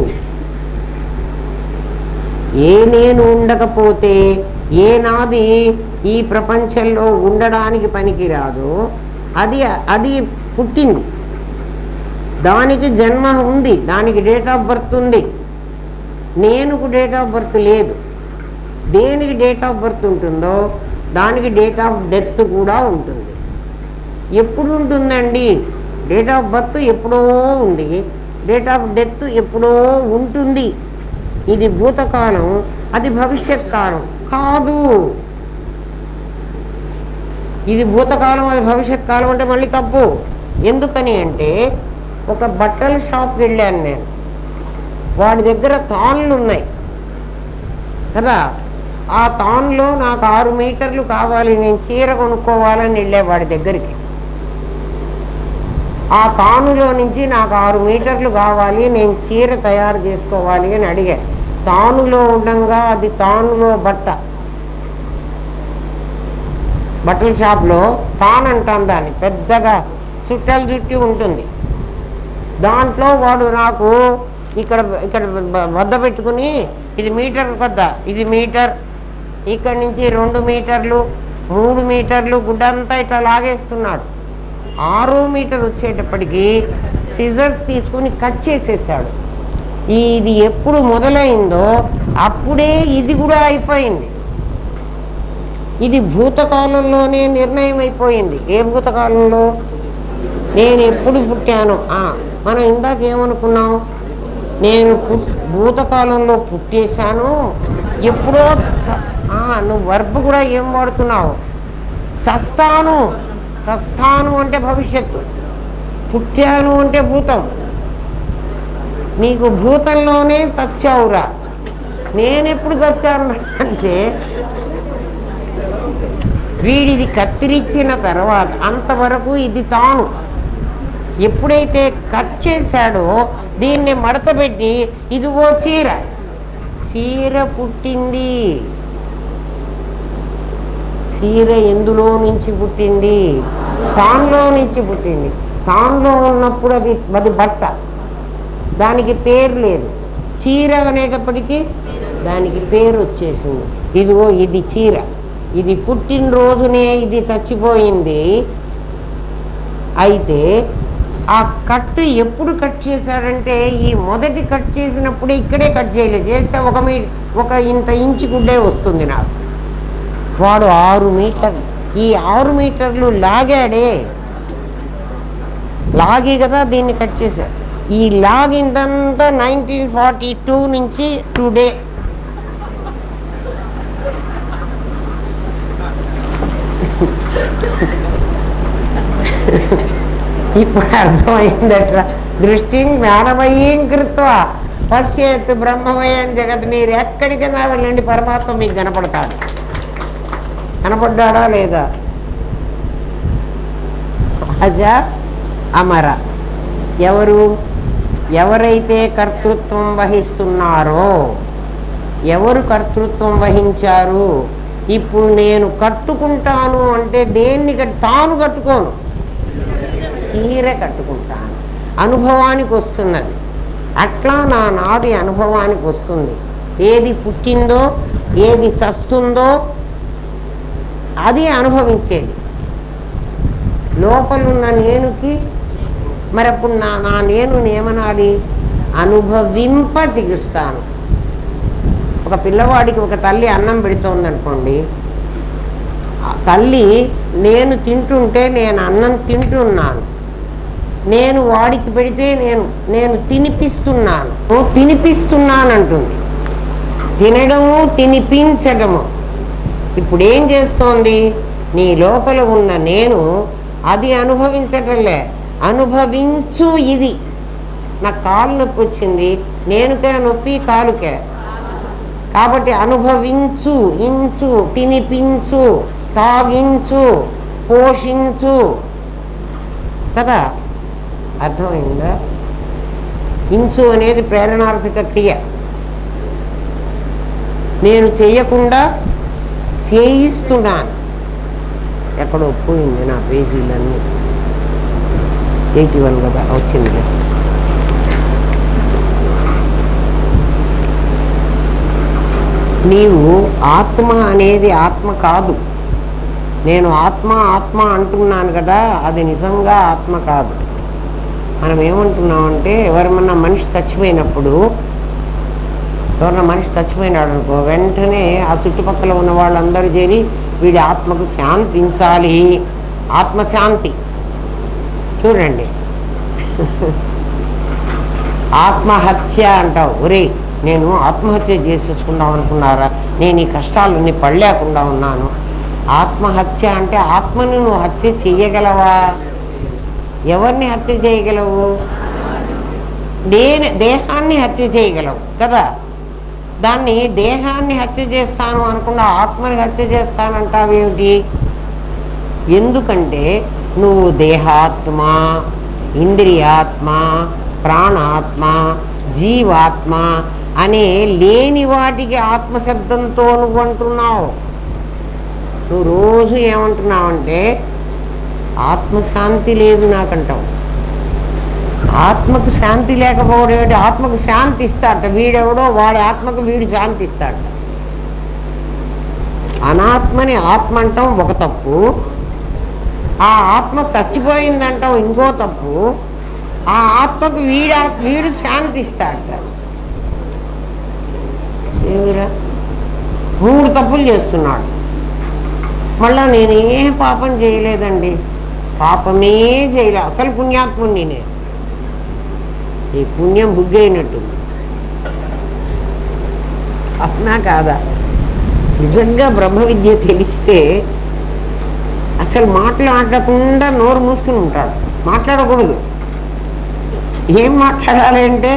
A: ఏ నేను ఉండకపోతే, ఏ నాది ఈ ప్రపంచంలో ఉండడానికి పనికిరాదు, అది పుట్టింది. దానికి జన్మ ఉంది, దానికి డేట్ ఆఫ్ బర్త్ ఉంది. నేనుకు డేట్ ఆఫ్ బర్త్ లేదు. దేనికి డేట్ ఆఫ్ బర్త్ ఉంటుందో దానికి డేట్ ఆఫ్ డెత్ కూడా ఉంటుంది. ఎప్పుడు ఉంటుందండి? డేట్ ఆఫ్ బర్త్ ఎప్పుడో ఉంది, డేట్ ఆఫ్ డెత్ ఎప్పుడో ఉంటుంది. ఇది భూతకాలం, అది భవిష్యత్ కాలం కాదు. ఇది భూతకాలం, అది భవిష్యత్ కాలం అంటే మళ్ళీ తప్పు. ఎందుకని అంటే, ఒక బట్టల షాప్కి వెళ్ళాను నేను. వాడి దగ్గర తాన్లు ఉన్నాయి కదా. ఆ తాన్లో నాకు 6 మీటర్లు కావాలి, నేను చీర కొనుక్కోవాలని వెళ్ళే వాడి దగ్గరికి. ఆ తానులో నుంచి నాకు 6 మీటర్లు కావాలి, నేను చీర తయారు చేసుకోవాలి అని అడిగా. తానులో ఉండగా అది తానులో బట్టల షాప్లో తాను అంటాను దాన్ని, పెద్దగా చుట్టలు చుట్టి ఉంటుంది. దాంట్లో వాడు నాకు ఇక్కడ వద్ద పెట్టుకుని, ఇది మీటర్ కొద్ద, ఇది మీటర్, ఇక్కడి నుంచి 2 మీటర్లు 3 మీటర్లు గుడ్డంతా ఇట్లా లాగేస్తున్నాడు. 6 మీటర్ వచ్చేటప్పటికి సిజర్స్ తీసుకుని కట్ చేసేసాడు. ఇది ఎప్పుడు మొదలైందో అప్పుడే ఇది కూడా అయిపోయింది. ఇది భూతకాలంలోనే నిర్ణయం అయిపోయింది. ఏ భూతకాలంలో? నేను ఎప్పుడు పుట్టాను. మనం ఇందాక ఏమనుకున్నాం? నేను భూతకాలంలో పుట్టేశాను. ఎప్పుడో నువ్వు వర్బ్ కూడా ఏం వాడుతున్నావు? చస్తాను అంటే భవిష్యత్తు, పుట్టాను అంటే భూతం. నీకు భూతంలోనే చచ్చావురా. నేనెప్పుడు చచ్చాను అంటే, వీడిది కత్తిరించిన తర్వాత అంతవరకు ఇది తాను. ఎప్పుడైతే కట్ చేశాడో దీన్ని మడతపెట్టి, ఇదిగో చీర పుట్టింది. చీర ఎందులో నుంచి పుట్టింది? తాన్లో నుంచి పుట్టింది. తాన్లో ఉన్నప్పుడు అది బట్ట, దానికి పేరు లేదు. చీర అనేటప్పటికీ దానికి పేరు వచ్చేసింది. ఇదిగో ఇది చీర, ఇది పుట్టినరోజునే ఇది చచ్చిపోయింది. అయితే ఆ కట్టు ఎప్పుడు కట్ చేశాడంటే, ఈ మొదటి కట్ చేసినప్పుడే ఇక్కడే కట్ చేయలేదు. చేస్తే ఒక ఇంత ఇంచు గుడ్డే వస్తుంది నాకు. వాడు 6 మీటర్లు, ఈ 6 మీటర్లు లాగి కదా దీన్ని కట్ చేశాడు. ఈ లాగిందంతా 1942 నుంచి టుడే. ఇప్పుడు అర్థమైందట్రా. దృష్టిం జ్ఞానమయీం కృత్వా పశ్యేత్ బ్రహ్మమయం జగత్. మీరు ఎక్కడికైనా వెళ్ళండి, పరమాత్మ మీకు కనపడతాడు. కనపడ్డా లేదా? అజ అమర. ఎవరైతే కర్తృత్వం వహిస్తున్నారో, ఎవరు కర్తృత్వం వహించారు? ఇప్పుడు నేను కట్టుకుంటాను అంటే దేన్ని తాను కట్టుకోను, చీర కట్టుకుంటాను. అనుభవానికి వస్తున్నది. అట్లా నాది అనుభవానికి వస్తుంది. ఏది పుట్టిందో, ఏది చస్తుందో అది అనుభవించేది. లోపలున్న నేనుకి మరి అప్పుడు నా నేను ఏమనాలి? అనుభవింప దిగుస్తాను. ఒక పిల్లవాడికి ఒక తల్లి అన్నం పెడుతోందనుకోండి, తల్లి నేను తింటుంటే నేను అన్నం తింటున్నాను, నేను వాడికి పెడితే నేను తినిపిస్తున్నాను అంటుంది. తినడము తినిపించడము. ఇప్పుడు ఏం చేస్తోంది? నీ లోపల ఉన్న నేను అది అనుభవించటంలే, అనుభవించు. ఇది నాకు కాలు నొప్పి వచ్చింది, నేనుకే నొప్పి కాలుకే. కాబట్టి అనుభవించు, ఇంచు, తినిపించు, తాగించు, పోషించు కదా. అర్థమైందా? ఇంచు అనేది ప్రేరణార్థక క్రియ. నేను చేయకుండా చేయిస్తున్నాను. ఎక్కడో పోయింది నా పేజీలన్నీ. 81 కదా వచ్చింది. నీవు ఆత్మ అనేది ఆత్మ కాదు. నేను ఆత్మ అంటున్నాను కదా, అది నిజంగా ఆత్మ కాదు. మనం ఏమంటున్నామంటే, ఎవరన్నా మనిషి చచ్చిపోయినాడు అనుకో, వెంటనే ఆ చుట్టుపక్కల ఉన్న వాళ్ళందరూ చేరి వీడి ఆత్మకు శాంతించాలి, ఆత్మశాంతి. చూడండి, ఆత్మహత్య అంటావు. ఒరే నేను ఆత్మహత్య చేసేసుకుందాం అనుకున్నారా? నేను ఈ కష్టాలన్నీ పడలేకుండా ఉన్నాను. ఆత్మహత్య అంటే ఆత్మను నువ్వు హత్య చెయ్యగలవా? ఎవరిని హత్య చేయగలవు? దేహాన్ని హత్య చేయగలవు కదా. దాన్ని దేహాన్ని హత్య చేస్తాను అనుకున్నా ఆత్మని హత్య చేస్తానంటావేమిటి? ఎందుకంటే నువ్వు దేహాత్మ, ఇంద్రియాత్మ, ప్రాణాత్మ, జీవాత్మ అనే లేని వాటికి ఆత్మశబ్దంతో నువ్వు అంటున్నావు. నువ్వు రోజు ఏమంటున్నావంటే ఆత్మశాంతి లేదు నాకంటావు. ఆత్మకు శాంతి లేకపోవడం ఏమిటి? ఆత్మకు శాంతి ఇస్తాడట వీడెవడో, వాడి ఆత్మకు వీడు శాంతి ఇస్తాడట. అనాత్మని ఆత్మ అంటాం ఒక తప్పు, ఆ ఆత్మ చచ్చిపోయిందంటాం ఇంకో తప్పు. ఆ ఆత్మకు వీడు శాంతి ఇస్తాడట. ఏమిరా 3 తప్పులు చేస్తున్నాడు. మళ్ళా నేను ఏ పాపం చేయలేదండి, పాపమే చేయలే, అసలు పుణ్యాత్ముని నేను. ఈ పుణ్యం బుగ్గైనట్టుంది. అవునా కాదా? నిజంగా బ్రహ్మ విద్య తెలిస్తే అసలు మాట్లాడకుండా నోరు మూసుకుని ఉంటాడు. మాట్లాడకూడదు. ఏం మాట్లాడాలి అంటే,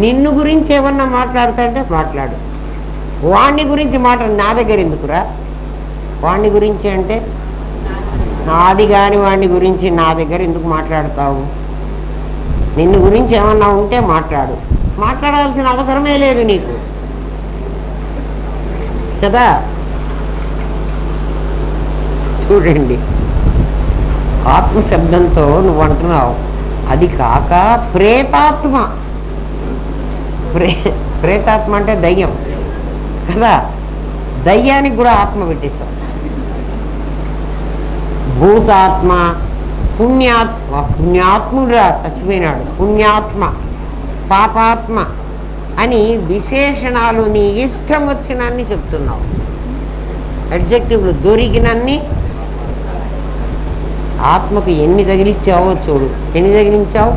A: నిన్ను గురించి ఏమన్నా మాట్లాడతాంటే మాట్లాడు, వాణ్ణి గురించి నా దగ్గర ఎందుకురా? వాణ్ణి గురించి అంటే నాది కాని వాణ్ణి గురించి నా దగ్గర ఎందుకు మాట్లాడతావు? నిన్ను గురించి ఏమన్నా ఉంటే మాట్లాడు. మాట్లాడాల్సిన అవసరమే లేదు నీకు కదా. చూడండి, ఆత్మశబ్దంతో నువ్వు అంటున్నావు. అది కాక ప్రేతాత్మ, ప్రేతాత్మ అంటే దయ్యం కదా, దయ్యానికి కూడా ఆత్మ పెట్టేశావు. భూతాత్మ, పుణ్యాత్ముడురా చచ్చిపోయినాడు, పుణ్యాత్మ, పాపాత్మ అని విశేషణాలు నీ ఇష్టం వచ్చినన్ని చెప్తున్నావు. అడ్జెక్టివ్లు దొరికినన్ని. ఆత్మకు ఎన్ని తగిలించావో చూడు. ఎన్ని తగిలించావు?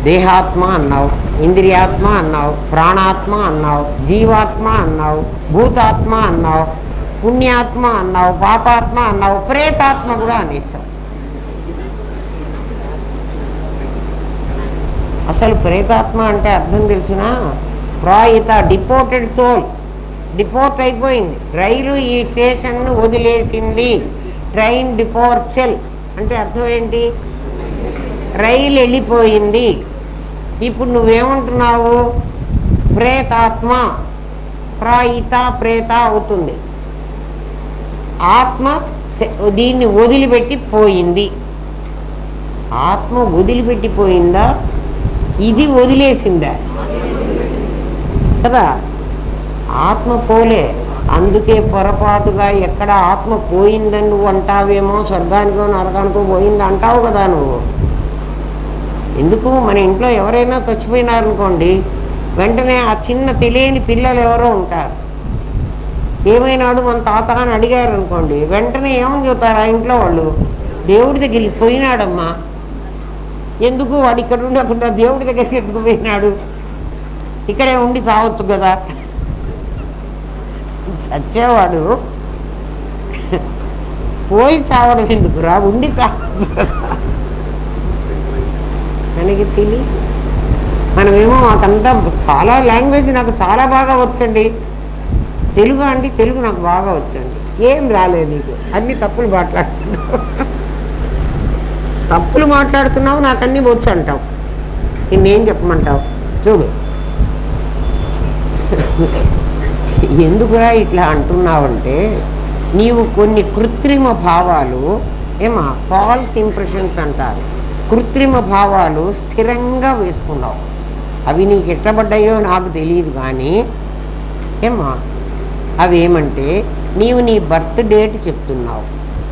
A: దేహాత్మ అన్నావు, ఇంద్రియాత్మ అన్నావు, ప్రాణాత్మ అన్నావు, జీవాత్మ అన్నావు, భూతాత్మ అన్నావు, పుణ్యాత్మ అన్నావు, పాపాత్మ అన్నావు, ప్రేతాత్మ కూడా అనేసావు. అసలు ప్రేతాత్మ అంటే అర్థం తెలుసునా? ప్రాయిత, డిపోర్టెడ్ సోల్. డిపోర్ట్ అయిపోయింది. రైలు ఈ స్టేషన్ను వదిలేసింది. ట్రైన్ డిపోర్చల్ అంటే అర్థం ఏంటి? రైలు వెళ్ళిపోయింది. ఇప్పుడు నువ్వేమంటున్నావు? ప్రేతాత్మ, ప్రాయిత ప్రేత అవుతుంది. ఆత్మ దీన్ని వదిలిపెట్టి పోయింది. ఆత్మ వదిలిపెట్టిపోయిందా? ఇది వదిలేసిందా? కదా, ఆత్మ పోలే. అందుకే పొరపాటుగా ఎక్కడ ఆత్మ పోయిందని నువ్వు అంటావేమో, స్వర్గానికో నరకానికో పోయింది అంటావు కదా నువ్వు. ఎందుకు? మన ఇంట్లో ఎవరైనా చచ్చిపోయినారనుకోండి, వెంటనే ఆ చిన్న తెలియని పిల్లలు ఎవరో ఉంటారు. ఏమైనాడు మన తాత అని అడిగారు అనుకోండి, వెంటనే ఏమని చెబుతారు ఆ ఇంట్లో వాళ్ళు? దేవుడి దగ్గరికి పోయినాడమ్మా. ఎందుకు? వాడు ఇక్కడ ఉండకుండా దేవుడి దగ్గరికి ఎందుకు పోయినాడు? ఇక్కడే ఉండి సావచ్చు కదా. చచ్చేవాడు పోయి చావడం ఎందుకురా, ఉండి చావచ్చు కదా. మనకి తెలియ, మనమేమో మాకంతా చాలా లాంగ్వేజ్ నాకు చాలా బాగా వచ్చండి. తెలుగు అండి, తెలుగు నాకు బాగా వచ్చండి. ఏం రాలేదు నీకు, అన్ని తప్పులు మాట్లాడుతున్నావు. తప్పులు మాట్లాడుతున్నావు, నాకు అన్నీ వచ్చు అంటావు. నిన్నేం చెప్పమంటావు? చూడు, ఎందుకురా ఇట్లా అంటున్నావంటే, నీవు కొన్ని కృత్రిమ భావాలు, ఏమా ఫాల్స్ ఇంప్రెషన్స్ అంటారు, కృత్రిమ భావాలు స్థిరంగా వేసుకున్నావు. అవి నీకు ఎట్లబడ్డాయో నాకు తెలియదు కానీ ఏమా, అవి ఏమంటే నీవు నీ బర్త్ డేట్ చెప్తున్నావు.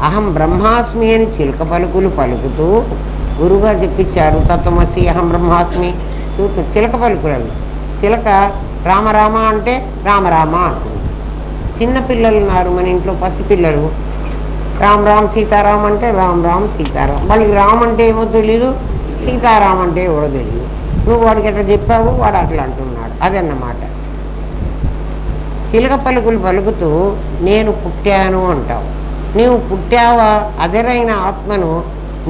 A: అహం బ్రహ్మాస్మి అని చిలుక పలుకులు పలుకుతూ గురువుగారు చెప్పించారు, తత్వమసి అహం బ్రహ్మాస్మి. చూపు చిలక పలుకులు అవి. చిలక రామరామ అంటే రామరామ అంటుంది. చిన్నపిల్లలు ఉన్నారు మన ఇంట్లో, పసిపిల్లలు. రామ్ రామ్ సీతారాం అంటే రామ్ రామ్ సీతారాం. వాళ్ళకి రామ్ అంటే ఏమో తెలీదు, సీతారాం అంటే ఎవడో తెలియదు. నువ్వు వాడికి ఎట్లా చెప్పావు, వాడు అట్లా అంటున్నాడు. అదన్నమాట. చిలక పలుకులు పలుకుతూ నేను పుట్టాను అంటావు. నీవు పుట్టావా? అజరైన ఆత్మను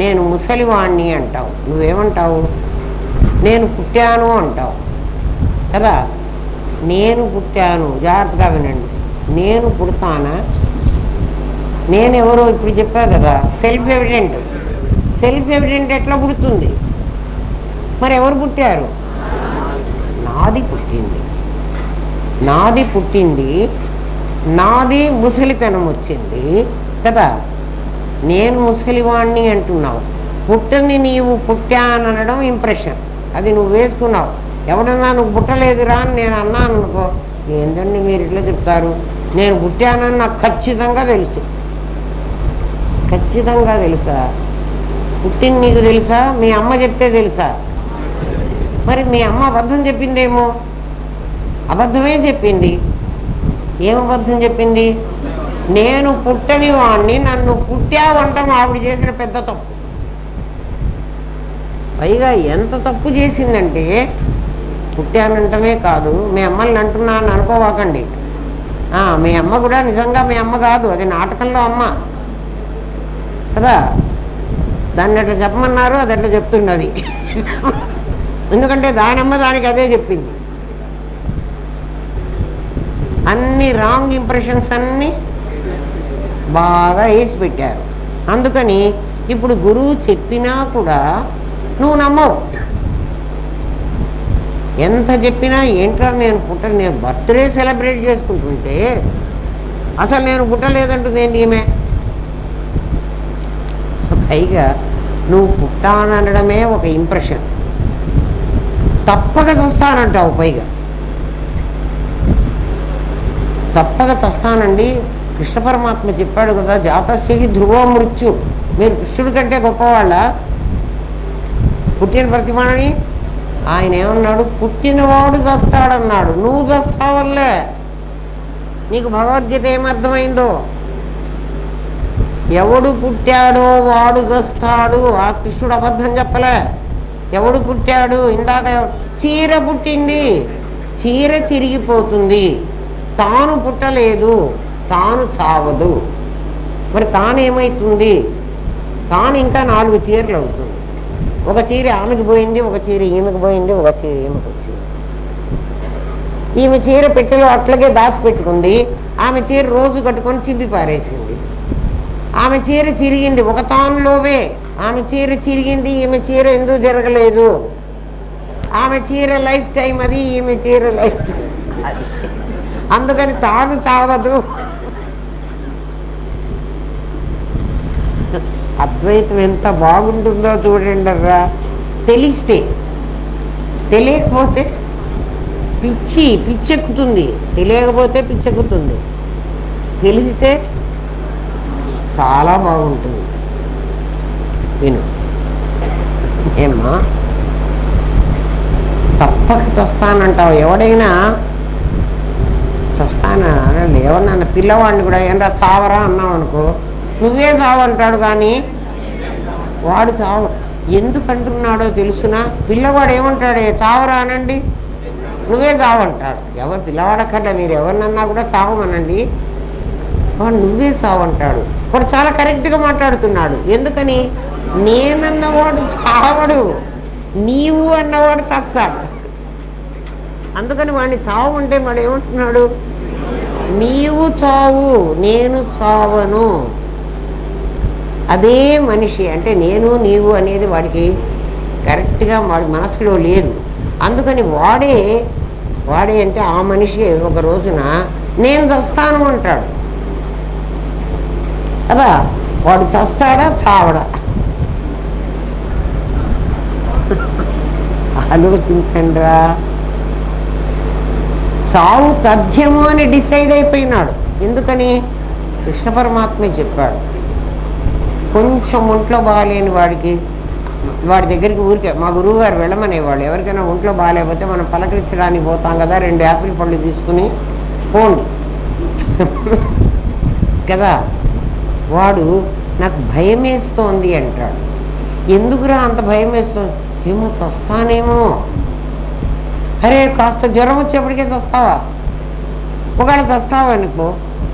A: నేను ముసలివాణ్ణి అంటావు. నువ్వేమంటావు? నేను పుట్టాను అంటావు కదా. నేను పుట్టాను, జాగ్రత్తగా వినండి. నేను పుడతానా? నేనెవరో ఇప్పుడు చెప్పా కదా, సెల్ఫ్ ఎవిడెంట్. సెల్ఫ్ ఎవిడెంట్ ఎట్లా పుడుతుంది? మరి ఎవరు పుట్టారు? నాది పుట్టింది. నాది పుట్టింది, నాది ముసలితనం వచ్చింది కదా. నేను ముసలివాణ్ణి అంటున్నావు. పుట్టని నీవు పుట్టాననడం ఇంప్రెషన్, అది నువ్వు వేసుకున్నావు. ఎవడన్నా నువ్వు పుట్టలేదురా అని నేను అన్నాను అనుకో, ఏందండి మీరు ఇట్లా చెప్తారు? నేను పుట్టానని నాకు ఖచ్చితంగా తెలుసు. ఖచ్చితంగా తెలుసా? పుట్టింది నీకు తెలుసా? మీ అమ్మ చెప్తే తెలుసా? మరి మీ అమ్మ అబద్ధం చెప్పిందేమో. అబద్ధమే చెప్పింది. ఏం అబద్ధం చెప్పింది? నేను పుట్టని వాణ్ణి, నన్ను పుట్టావంటాం ఆవిడ చేసిన పెద్ద తప్పు. పైగా ఎంత తప్పు చేసిందంటే, పుట్టానంటమే కాదు, మీ అమ్మల్ని అంటున్నాను అనుకోవాకండి. మీ అమ్మ కూడా నిజంగా మీ అమ్మ కాదు, అది నాటకంలో అమ్మ కదా. దాన్ని అట్లా చెప్పమన్నారు, అది అట్లా చెప్తున్నది. ఎందుకంటే దానమ్మ దానికి అదే చెప్పింది. అన్ని రాంగ్ ఇంప్రెషన్స్ అన్నీ బాగా వేసి పెట్టారు. అందుకని ఇప్పుడు గురువు చెప్పినా కూడా నువ్వు నమ్మవు. ఎంత చెప్పినా ఏంట్రా నేను నేను బర్త్డే సెలబ్రేట్ చేసుకుంటుంటే అసలు నేను పుట్టలేదంటుంది ఏంటి ఈమె పైగా నువ్వు పుట్టాననడమే ఒక ఇంప్రెషన్, తప్పక చస్తానంటావు. పైగా తప్పక చస్తానండి. కృష్ణ పరమాత్మ చెప్పాడు కదా, జాతస్య ధ్రువో మృత్యు. మీరు కృష్ణుడి కంటే గొప్పవాళ్ళ? పుట్టిన ప్రతిమాని ఆయన ఏమన్నాడు? పుట్టినవాడు చస్తాడన్నాడు. నువ్వు చస్తావల్లే. నీకు భగవద్గీత ఏమర్థమైందో? ఎవడు పుట్టాడో వాడు చస్తాడు. ఆ కృష్ణుడు అబద్ధం చెప్పలే. ఎవడు పుట్టాడు? ఇందాక చీర పుట్టింది, చీర చిరిగిపోతుంది, తాను పుట్టలేదు, తాను చావదు. మరి తాను ఏమవుతుంది? తాను ఇంకా 4 చీరలు అవుతుంది. ఒక చీర ఆమెకి పోయింది, ఒక చీర ఈమెకి పోయింది, ఒక చీర ఈమెకి వచ్చింది. ఈమె చీర పెట్టెలో అట్లాగే దాచిపెట్టుకుంది, ఆమె చీర రోజు కట్టుకొని చింపి పారేసింది. ఆమె చీర చిరిగింది ఒక తానులోవే. ఆమె చీర చిరిగింది, ఈమె చీర ఎందుకు జరగలేదు? ఆమె చీర లైఫ్ టైం అది, ఈమె చీర లైఫ్ టైం అది. అందుకని తాను చావదు. అద్వైతం ఎంత బాగుంటుందో చూడండి రా. తెలిస్తే, తెలియకపోతే పిచ్చెక్కుతుంది, తెలియకపోతే పిచ్చెక్కుతుంది, తెలిస్తే చాలా బాగుంటుంది. విను ఏమ్మా, తప్పక చస్తానంటావు. ఎవడైనా చస్తానా లేవన్నా పిల్లవాడిని కూడా ఏంరా చావరా అన్నావు అనుకో, నువ్వే చావంటాడు. కానీ వాడు చావ ఎందుకంటున్నాడో తెలుసునా? పిల్లవాడు ఏమంటాడే? చావరా అనండి, నువ్వే చావంటాడు. ఎవరు పిల్లవాడక్కర్లే, మీరు ఎవరినన్నా కూడా చావమనండి, వాడు నువ్వే చావంటాడు. వాడు చాలా కరెక్ట్గా మాట్లాడుతున్నాడు. ఎందుకని? నేనన్నవాడు చావడు, నీవు అన్నవాడు చస్తాడు. అందుకని వాడిని చావమంటే వాడు ఏమంటున్నాడు? నీవు చావు, నేను చావను. అదే మనిషి అంటే నేను నీవు అనేది వాడికి కరెక్ట్గా వాడి మనసులో లేదు. అందుకని వాడే అంటే ఆ మనిషి ఒక రోజున నేను చస్తాను అంటాడు కదా. వాడు చస్తాడా చావడా? ఆలోచించండి రా. చావు తథ్యము అని డిసైడ్ అయిపోయినాడు. ఎందుకని? కృష్ణ పరమాత్మే చెప్పాడు. కొంచెం ఒంట్లో బాగాలేని వాడికి, వాడి దగ్గరికి ఊరికే మా గురువు గారు వెళ్ళమనేవాళ్ళు, ఎవరికైనా ఒంట్లో బాగాలేకపోతే మనం పలకరించడానికి పోతాం కదా, 2 యాపిల్ పళ్ళు తీసుకుని పోండి కదా. వాడు నాకు భయం వేస్తోంది అంటాడు. ఎందుకురా అంత భయం వేస్తుంది? ఏమో చస్తానేమో. అరే కాస్త జ్వరం వచ్చేప్పటికే చస్తావా? ఒకవేళ చస్తావా అనుకో,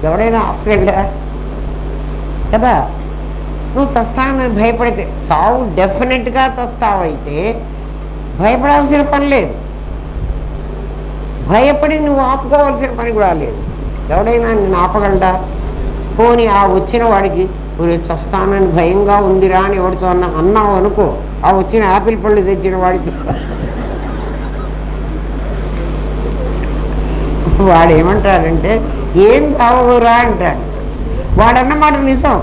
A: ఎవడైనా ఆపగలరా కదా. నువ్వు చస్తావని భయపడితే, చావు డెఫినెట్గా చస్తావైతే భయపడాల్సిన పని లేదు, భయపడి నువ్వు ఆపుకోవాల్సిన పని కూడా లేదు. ఎవడైనా నేను ఆపగలడా? పోనీ ఆ వచ్చిన వాడికి చస్తానని భయంగా ఉందిరా అని ఎవరితో అన్నావు అనుకో, ఆ వచ్చిన ఆపిల్ పళ్ళు తెచ్చిన వాడికి వాడు ఏమంటాడంటే ఏం చావురా అంటాడు. వాడన్నమాట నిజం.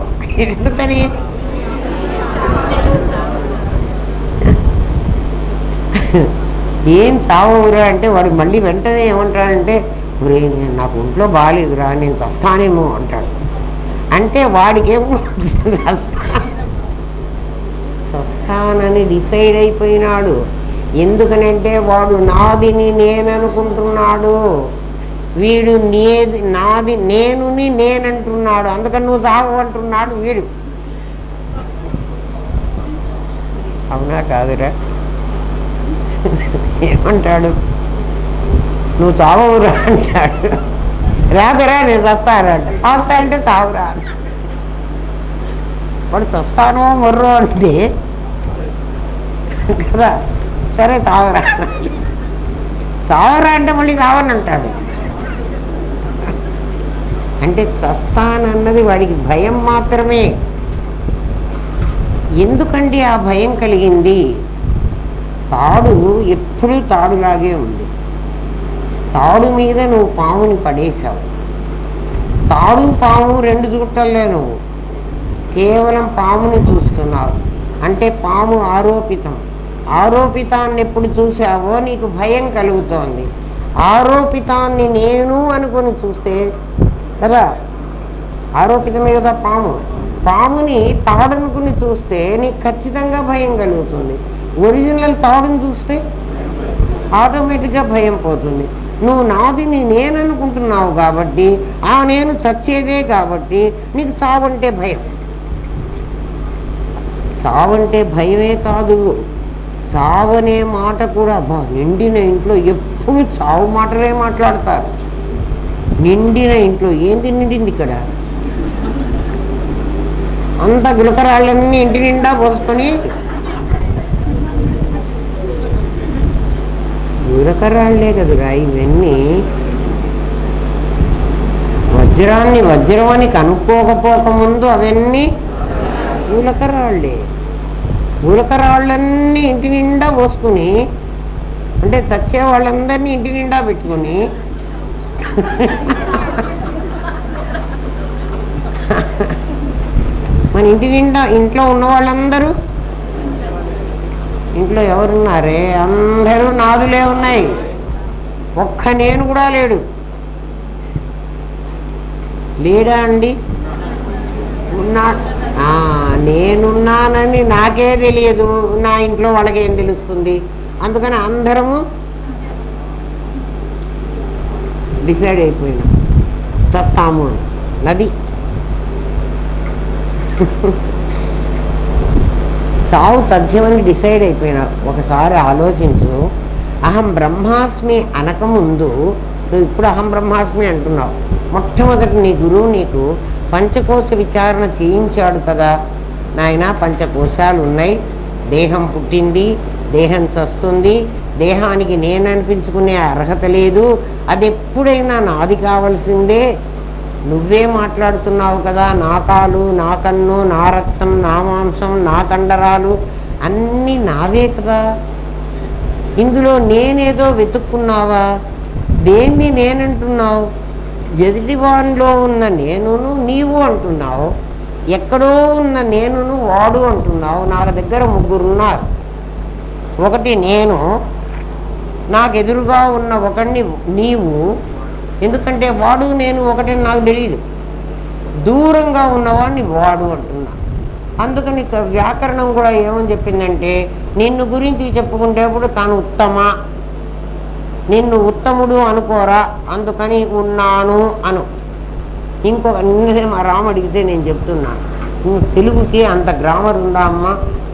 A: ఎందుకని? ఏం చావురా అంటే వాడు మళ్ళీ వెంటనే ఏమంటాడంటే నాకు ఒంట్లో బాగాలేదురా, నేను చస్తానేమో అంటాడు. అంటే వాడికేమో చస్తానని డిసైడ్ అయిపోయినాడు. ఎందుకనంటే వాడు నాదిని నేననుకుంటున్నాడు, వీడు నాది నేనుని నేనంటున్నాడు. అందుకని నువ్వు చావంటున్నాడు వీడు. అవునా కాదురా? ఏమంటాడు? నువ్వు చావవురా అంటాడు. రాదురా నేను చస్తారా అంట. చస్తా అంటే చావురా. వాడు చస్తానో మొర్రో అంటే కదా, సరే చావరా. చావరా అంటే మళ్ళీ చావని అంటాడు. అంటే చస్తానన్నది వాడికి భయం మాత్రమే. ఎందుకండి ఆ భయం కలిగింది? తాడు ఎప్పుడూ తాడులాగే ఉంది. తాడు మీద నువ్వు పాముని పడేశావు. తాడు పాము 2 చుట్టలే నువ్వు. కేవలం పాముని చూస్తున్నావు. అంటే పాము ఆరోపితం. ఆరోపితాన్ని ఎప్పుడు చూసావో నీకు భయం కలుగుతోంది. ఆరోపితాన్ని నేను అనుకొని చూస్తే కదా, ఆరోపితమే కదా పాము. పాముని తాడనుకుని చూస్తే నీకు ఖచ్చితంగా భయం కలుగుతుంది. ఒరిజినల్ తాడుని చూస్తే ఆటోమేటిక్గా భయం పోతుంది. నువ్వు నాదిని నేను అనుకుంటున్నావు కాబట్టి, ఆ నేను చచ్చేదే కాబట్టి నీకు చావంటే భయం. చావంటే భయమే కాదు, చావనే మాట కూడా. నిండిన ఇంట్లో ఎప్పుడు చావు మాటలే మాట్లాడతారు. నిండిన ఇంట్లో ఏంటి నిండింది ఇక్కడ? అంత గులకరాళ్ళన్నీ ఇంటి నిండా పోసుకొని, గులకరాళ్లే కదురా ఇవన్నీ. వజ్రాన్ని వజ్రం అని కనుక్కోకపోకముందు అవన్నీ గులకరాళ్లే. గులకరాళ్ళన్నీ ఇంటి నిండా పోసుకుని, అంటే చచ్చే వాళ్ళందరినీ ఇంటి నిండా పెట్టుకుని మన ఇంటి నిండా ఇంట్లో ఉన్న వాళ్ళందరూ, ఇంట్లో ఎవరున్నారే? అందరూ నాదులే ఉన్నాయి, ఒక్క నేను కూడా లేడు. లేడా అండి? ఉన్నా. నేనున్నానని నాకే తెలియదు, నా ఇంట్లో వాళ్ళకేం తెలుస్తుంది? అందుకని అందరము డిసైడ్ అయిపోయినాం చస్తాము అని. నది చావు తథ్యమని డిసైడ్ అయిపోయినా. ఒకసారి ఆలోచించు. అహం బ్రహ్మాస్మి అనకముందు నువ్వు ఇప్పుడు అహం బ్రహ్మాస్మి అంటున్నావు. మొట్టమొదటి నీ గురువు నీకు పంచకోశ విచారణ చేయించాడు కదా. నాయన, పంచకోశాలు ఉన్నాయి, దేహం పుట్టింది, దేహం చస్తుంది, దేహానికి నేను అనిపించుకునే అర్హత లేదు, అది ఎప్పుడైనా నాది కావాల్సిందే. నువ్వే మాట్లాడుతున్నావు కదా, నా కాలు, నా కన్ను, నా రక్తం, నా మాంసం, నా కండరాలు అన్నీ నావే కదా. ఇందులో నేనేదో వెతుక్కున్నావా? దేన్ని నేనంటున్నావు? ఎదుటివానిలో ఉన్న నేనును నీవు అంటున్నావు, ఎక్కడో ఉన్న నేనును వాడు అంటున్నావు. నాకు దగ్గర ముగ్గురున్నారు. ఒకటి నేను, నాకు ఎదురుగా ఉన్న ఒకడిని నీవు. ఎందుకంటే వాడు నేను ఒకటని నాకు తెలియదు. దూరంగా ఉన్నవాడిని వాడు అంటున్నా. అందుకని వ్యాకరణం కూడా ఏమని చెప్పిందంటే, నిన్ను గురించి చెప్పుకుంటేప్పుడు తాను ఉత్తమ, నిన్ను ఉత్తముడు అనుకోరా, అందుకని ఉన్నాను అను. ఇంకొక నిన్నే మా రామ అడిగితే నేను చెప్తున్నాను, తెలుగుకి అంత గ్రామర్ ఉందా అమ్మ?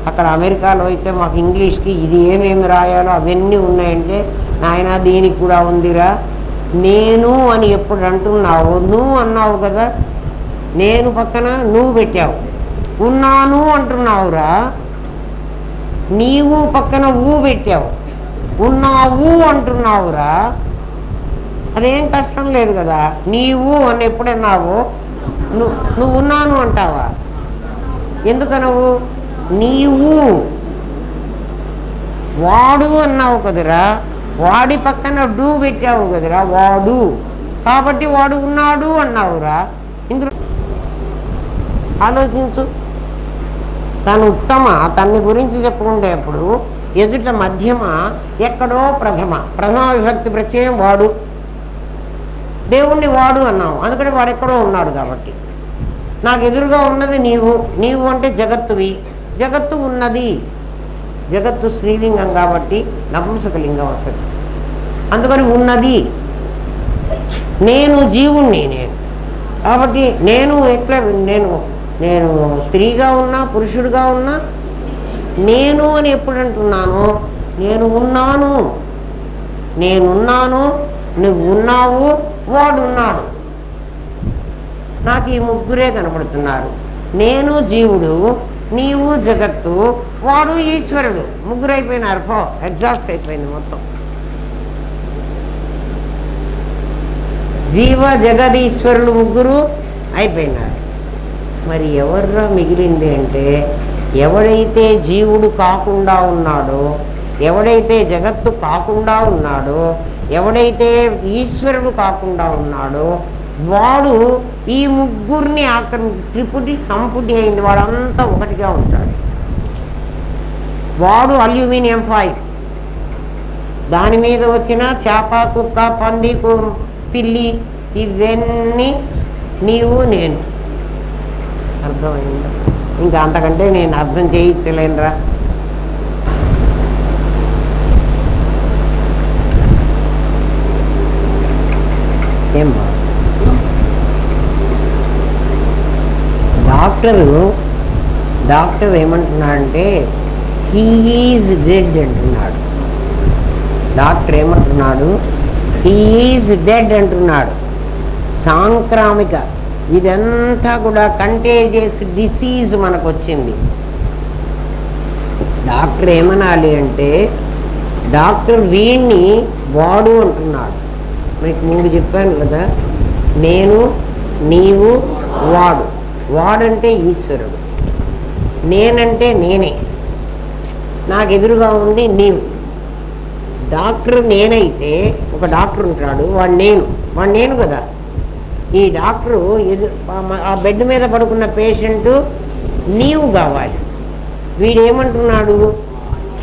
A: అక్కడ అమెరికాలో అయితే మాకు ఇంగ్లీష్కి ఇది ఏమేమి రాయాలో అవన్నీ ఉన్నాయంటే, నాయన దీనికి కూడా ఉందిరా. నేను అని ఎప్పుడు అంటున్నావు? నువ్వు అన్నావు కదా, నేను పక్కన నువ్వు పెట్టావు. ఉన్నాను అంటున్నావురా, నీవు పక్కన ఊ పెట్టావు. ఉన్నావు అంటున్నావురా, అదేం కష్టం లేదు కదా. నీవు అని ఎప్పుడన్నావు? నువ్వు ఉన్నాను అంటావా? ఎందుకనవు? నీవు వాడు అన్నావు కదరా, వాడి పక్కన డూ పెట్టావు కదరా, వాడు. కాబట్టి వాడు ఉన్నాడు అన్నావురా. ఇందులో ఆలోచించు. తను ఉత్తమ, తన్ని గురించి చెప్పుకుంటేప్పుడు ఎదుట మధ్యమ, ఎక్కడో ప్రథమ. ప్రథమ విభక్తి ప్రత్యయం వాడు. దేవుణ్ణి వాడు అన్నావు, అందుకని వాడెక్కడో ఉన్నాడు. కాబట్టి నాకు ఎదురుగా ఉన్నది నీవు. నీవు అంటే జగత్తువి, జగత్తు ఉన్నది. జగత్తు స్త్రీలింగం కాబట్టి నపుంసకలింగం అసలు. అందుకని ఉన్నది. నేను జీవుణ్ణి, నేను. కాబట్టి నేను ఎట్లా, నేను స్త్రీగా ఉన్నా పురుషుడిగా ఉన్నా నేను అని ఎప్పుడు అంటున్నాను? నేను ఉన్నాను, నేనున్నాను, నువ్వు ఉన్నావు, వాడున్నాడు. నాకు ఈ ముగ్గురే కనపడుతున్నారు. నేను జీవుడు, నీవు జగత్తు, వాడు ఈశ్వరుడు. ముగ్గురు అయిపోయినారు. ఎగ్జాస్ట్ అయిపోయింది మొత్తం. జీవ జగదీశ్వరుడు ముగ్గురు అయిపోయినారు. మరి ఎవర్రా మిగిలింది అంటే, ఎవడైతే జీవుడు కాకుండా ఉన్నాడో, ఎవడైతే జగత్తు కాకుండా ఉన్నాడో, ఎవడైతే ఈశ్వరుడు కాకుండా ఉన్నాడో, వాడు ఈ ముగ్గురిని త్రిపుటి సంపుటి అయింది, వాడంతా ఒకటిగా ఉంటాడు. వాడు అల్యూమినియం ఫాయిల్, దాని మీద వచ్చిన చేప, కుక్క, పంది, పిల్లి ఇవన్నీ నీవు నేను. అర్థమైందా? ఇంకా అంతకంటే నేను అర్థం చేయించలేనురా. ఏమ్మా డాక్టర్ ఏమంటున్నాడంటే హీ ఈజ్ డెడ్ అంటున్నాడు. డాక్టర్ ఏమంటున్నాడు? హీ ఈజ్ డెడ్ అంటున్నాడు. సాంక్రామిక ఇదంతా కూడా కంటేజియస్ డిసీజ్ మనకు వచ్చింది. డాక్టర్ ఏమనాలి అంటే, డాక్టర్ వీణ్ణి వాడు అంటున్నాడు. మీకు 3 చెప్పాను కదా, నేను, నీవు, వాడు. వాడంటే ఈశ్వరుడు, నేనంటే నేనే, నాకు ఎదురుగా ఉంది నీవు. డాక్టర్ నేనైతే ఒక డాక్టర్ ఉంటాడు, వాడు నేను కదా. ఈ డాక్టరు ఆ బెడ్ మీద పడుకున్న పేషెంటు నీవు కావాలి. వీడేమంటున్నాడు?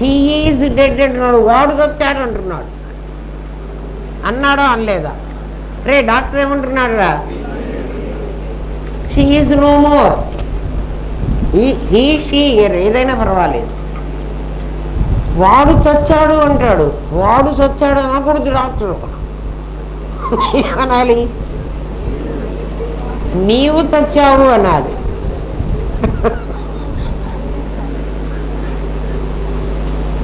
A: హీ ఈజ్ డెడ్ అంటున్నాడు, వాడు చచ్చాడు అంటున్నాడు. అన్నాడా అనలేదా? రే డాక్టర్ ఏమంటున్నాడు రా? She is no more. He she ఏదైనా పర్వాలేదు. వాడు చచ్చాడు అంటాడు. వాడు చచ్చాడు అనకూడదు డాక్టరు. అనాలి నీవు చచ్చావు అనాలి.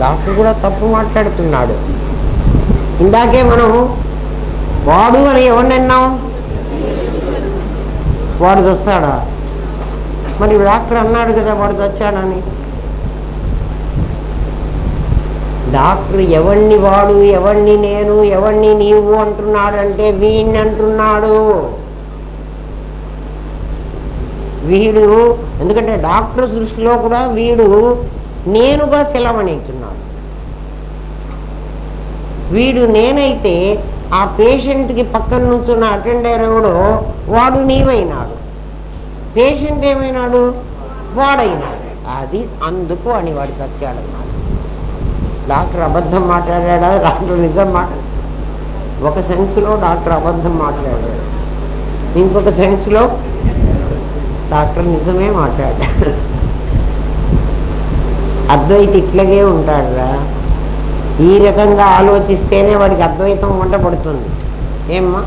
A: డాక్టర్ కూడా తప్పు మాట్లాడుతున్నాడు. ఇందాకే మనం వాడు అని ఎవరిని అన్నాం? వాడు చస్తాడా? మరి డాక్టర్ అన్నాడు కదా వాడు చచ్చాడని. డాక్టర్ ఎవరిని వాడు, ఎవరిని నేను, ఎవరిని నీవు అంటున్నాడంటే వీడిని అంటున్నాడు. వీడు ఎందుకంటే డాక్టర్ దృష్టిలో కూడా వీడు నేనుగా చెలమణిస్తున్నాడు. వీడు నేనైతే ఆ పేషెంట్కి పక్కన నుంచున్న అటెండర్ ఎవడో వాడు నీవైనాడు, పేషెంట్ ఏమైనాడు? వాడైనాడు. అది అందుకు అని వాడు చచ్చాడన్నాడు. డాక్టర్ అబద్ధం మాట్లాడా? డాక్టర్ నిజం మాట్లాడాడు. ఒక సెన్స్లో డాక్టర్ అబద్ధం మాట్లాడాడు, ఇంకొక సెన్స్లో డాక్టర్ నిజమే మాట్లాడాడు. అద్వైతి ఇట్లాగే ఉంటాడురా. ఈ రకంగా ఆలోచిస్తేనే వాడికి అద్వైతం వంట పడుతుంది. ఏమ్మా?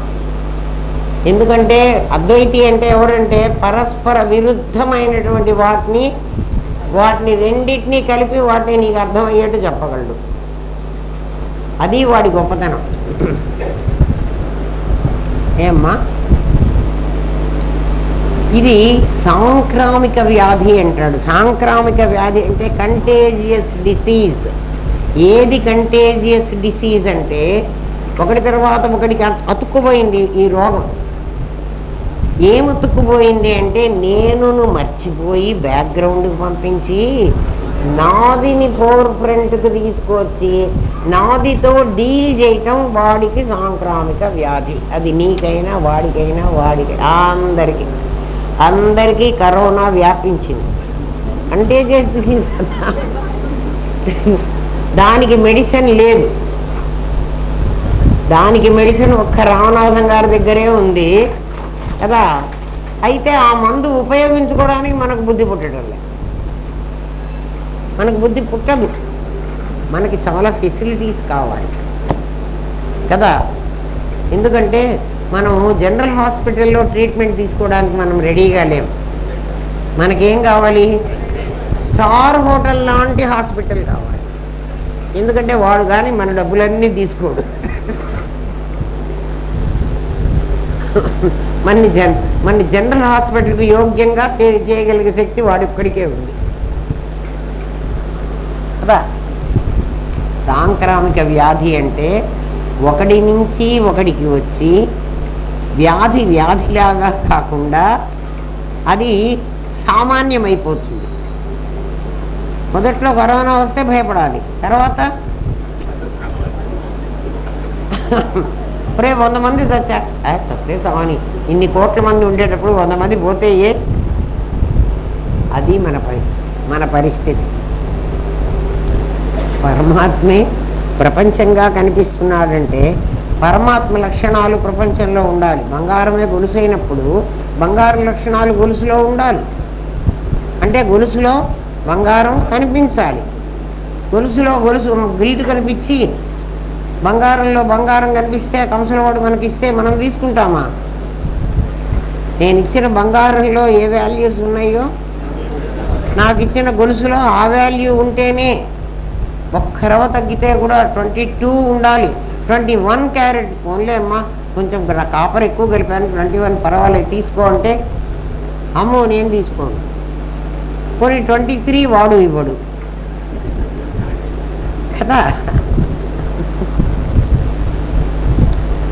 A: ఎందుకంటే అద్వైతి అంటే ఎవడంటే పరస్పర విరుద్ధమైనటువంటి వాటిని రెండింటినీ కలిపి వాటిని నీకు అర్థమయ్యేట్టు చెప్పగలడు. అది వాడి గొప్పతనం. ఏమ్మా? ఇది సాంక్రామిక వ్యాధి అంటాడు. సాంక్రామిక వ్యాధి అంటే కంటేజియస్ డిసీజ్. ఏది కంటేజియస్ డిసీజ్ అంటే ఒకటి తర్వాత ఒకటికి అతుక్కుపోయింది ఈ రోగం. ఏం అతుక్కుపోయింది అంటే నేనును మర్చిపోయి బ్యాక్గ్రౌండ్కి పంపించి నాదిని ఫోర్ ఫ్రంట్కి తీసుకొచ్చి నాదితో డీల్ చేయటం వాడికి సాంక్రామిక వ్యాధి. అది నీకైనా వాడికైనా అందరికీ కరోనా వ్యాపించింది. అంటే దానికి మెడిసిన్ లేదు. దానికి మెడిసిన్ ఒక్క రామనాథం గారి దగ్గరే ఉంది కదా. అయితే ఆ మందు ఉపయోగించుకోవడానికి మనకు బుద్ధి పుట్టడం లేదు. మనకు బుద్ధి పుట్టదు. మనకి చాలా ఫెసిలిటీస్ కావాలి కదా. ఎందుకంటే మనం జనరల్ హాస్పిటల్లో ట్రీట్మెంట్ తీసుకోవడానికి మనం రెడీగా లేము. మనకేం కావాలి? స్టార్ హోటల్ లాంటి హాస్పిటల్ కావాలి. ఎందుకంటే వాడు కానీ మన డబ్బులన్నీ తీసుకోడు. మన జనరల్ హాస్పిటల్కి యోగ్యంగా చేయగలిగే శక్తి వాడి ఒక్కడికే ఉంది కదా. సాంక్రామిక వ్యాధి అంటే ఒకడి నుంచి ఒకడికి వచ్చి వ్యాధిలాగా కాకుండా అది సామాన్యమైపోతుంది. మొదట్లో కరోనా వస్తే భయపడాలి, తర్వాత ఒరే 100 మంది చచ్చారు, చస్తే చావని, ఇన్ని కోట్ల మంది ఉండేటప్పుడు 100 మంది పోతే అది మన పరిస్థితి. పరమాత్మే ప్రపంచంగా కనిపిస్తున్నాడంటే పరమాత్మ లక్షణాలు ప్రపంచంలో ఉండాలి. బంగారమే గొలుసైనప్పుడు బంగారం లక్షణాలు గొలుసులో ఉండాలి. అంటే గొలుసులో బంగారం కనిపించాలి. గొలుసు గిల్ట్ కనిపించి బంగారంలో బంగారం కనిపిస్తే కంసలవాడు మనకిస్తే మనం తీసుకుంటామా? నేను ఇచ్చిన బంగారంలో ఏ వాల్యూస్ ఉన్నాయో నాకు ఇచ్చిన గొలుసులో ఆ వాల్యూ ఉంటేనే. ఒక్క రవ తగ్గితే కూడా 22 ఉండాలి. 21 క్యారెట్ ఓన్లీ అమ్మా, కొంచెం కాపర్ ఎక్కువ కలిపాను, 21 పర్వాలేదు తీసుకో అంటే అమ్మో నేను తీసుకోను. కొన్ని 23 వాడు ఇవ్వడు కదా.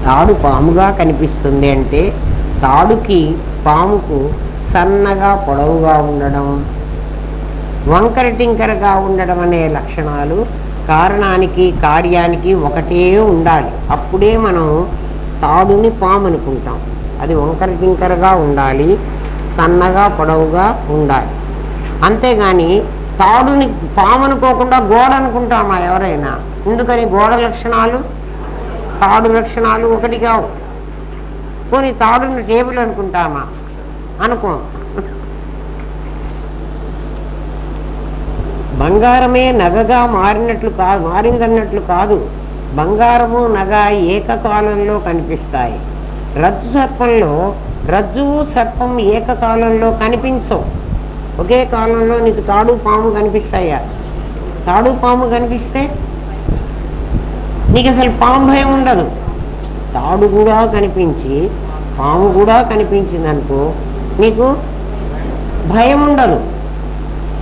A: తాడు పాముగా కనిపిస్తుంది అంటే తాడుకి పాముకు సన్నగా పొడవుగా ఉండడం, వంకర టింకరగా ఉండడం అనే లక్షణాలు కారణానికి కార్యానికి ఒకటే ఉండాలి. అప్పుడే మనం తాడుని పాము అనుకుంటాం. అది వంకర టింకరగా ఉండాలి, సన్నగా పొడవుగా ఉండాలి. అంతేగాని తాడుని పాము అనుకోకుండా గోడ అనుకుంటామా ఎవరైనా? ఎందుకని? గోడ లక్షణాలు తాడు లక్షణాలు ఒకటి కావు. పోనీ తాడుని టేబుల్ అనుకుంటామా? అనుకో. బంగారమే నగగా మారిందన్నట్లు కాదు. బంగారము నగ ఏకకాలంలో కనిపిస్తాయి. రజ్జు సర్పంలో రజ్జువు సర్పం ఏకకాలంలో కనిపించవు. ఒకే కాలంలో నీకు తాడు పాము కనిపిస్తాయా? తాడు పాము కనిపిస్తే నీకు అసలు పాము భయం ఉండదు. తాడు కూడా కనిపించి పాము కూడా కనిపించిందనుకో నీకు భయం ఉండదు.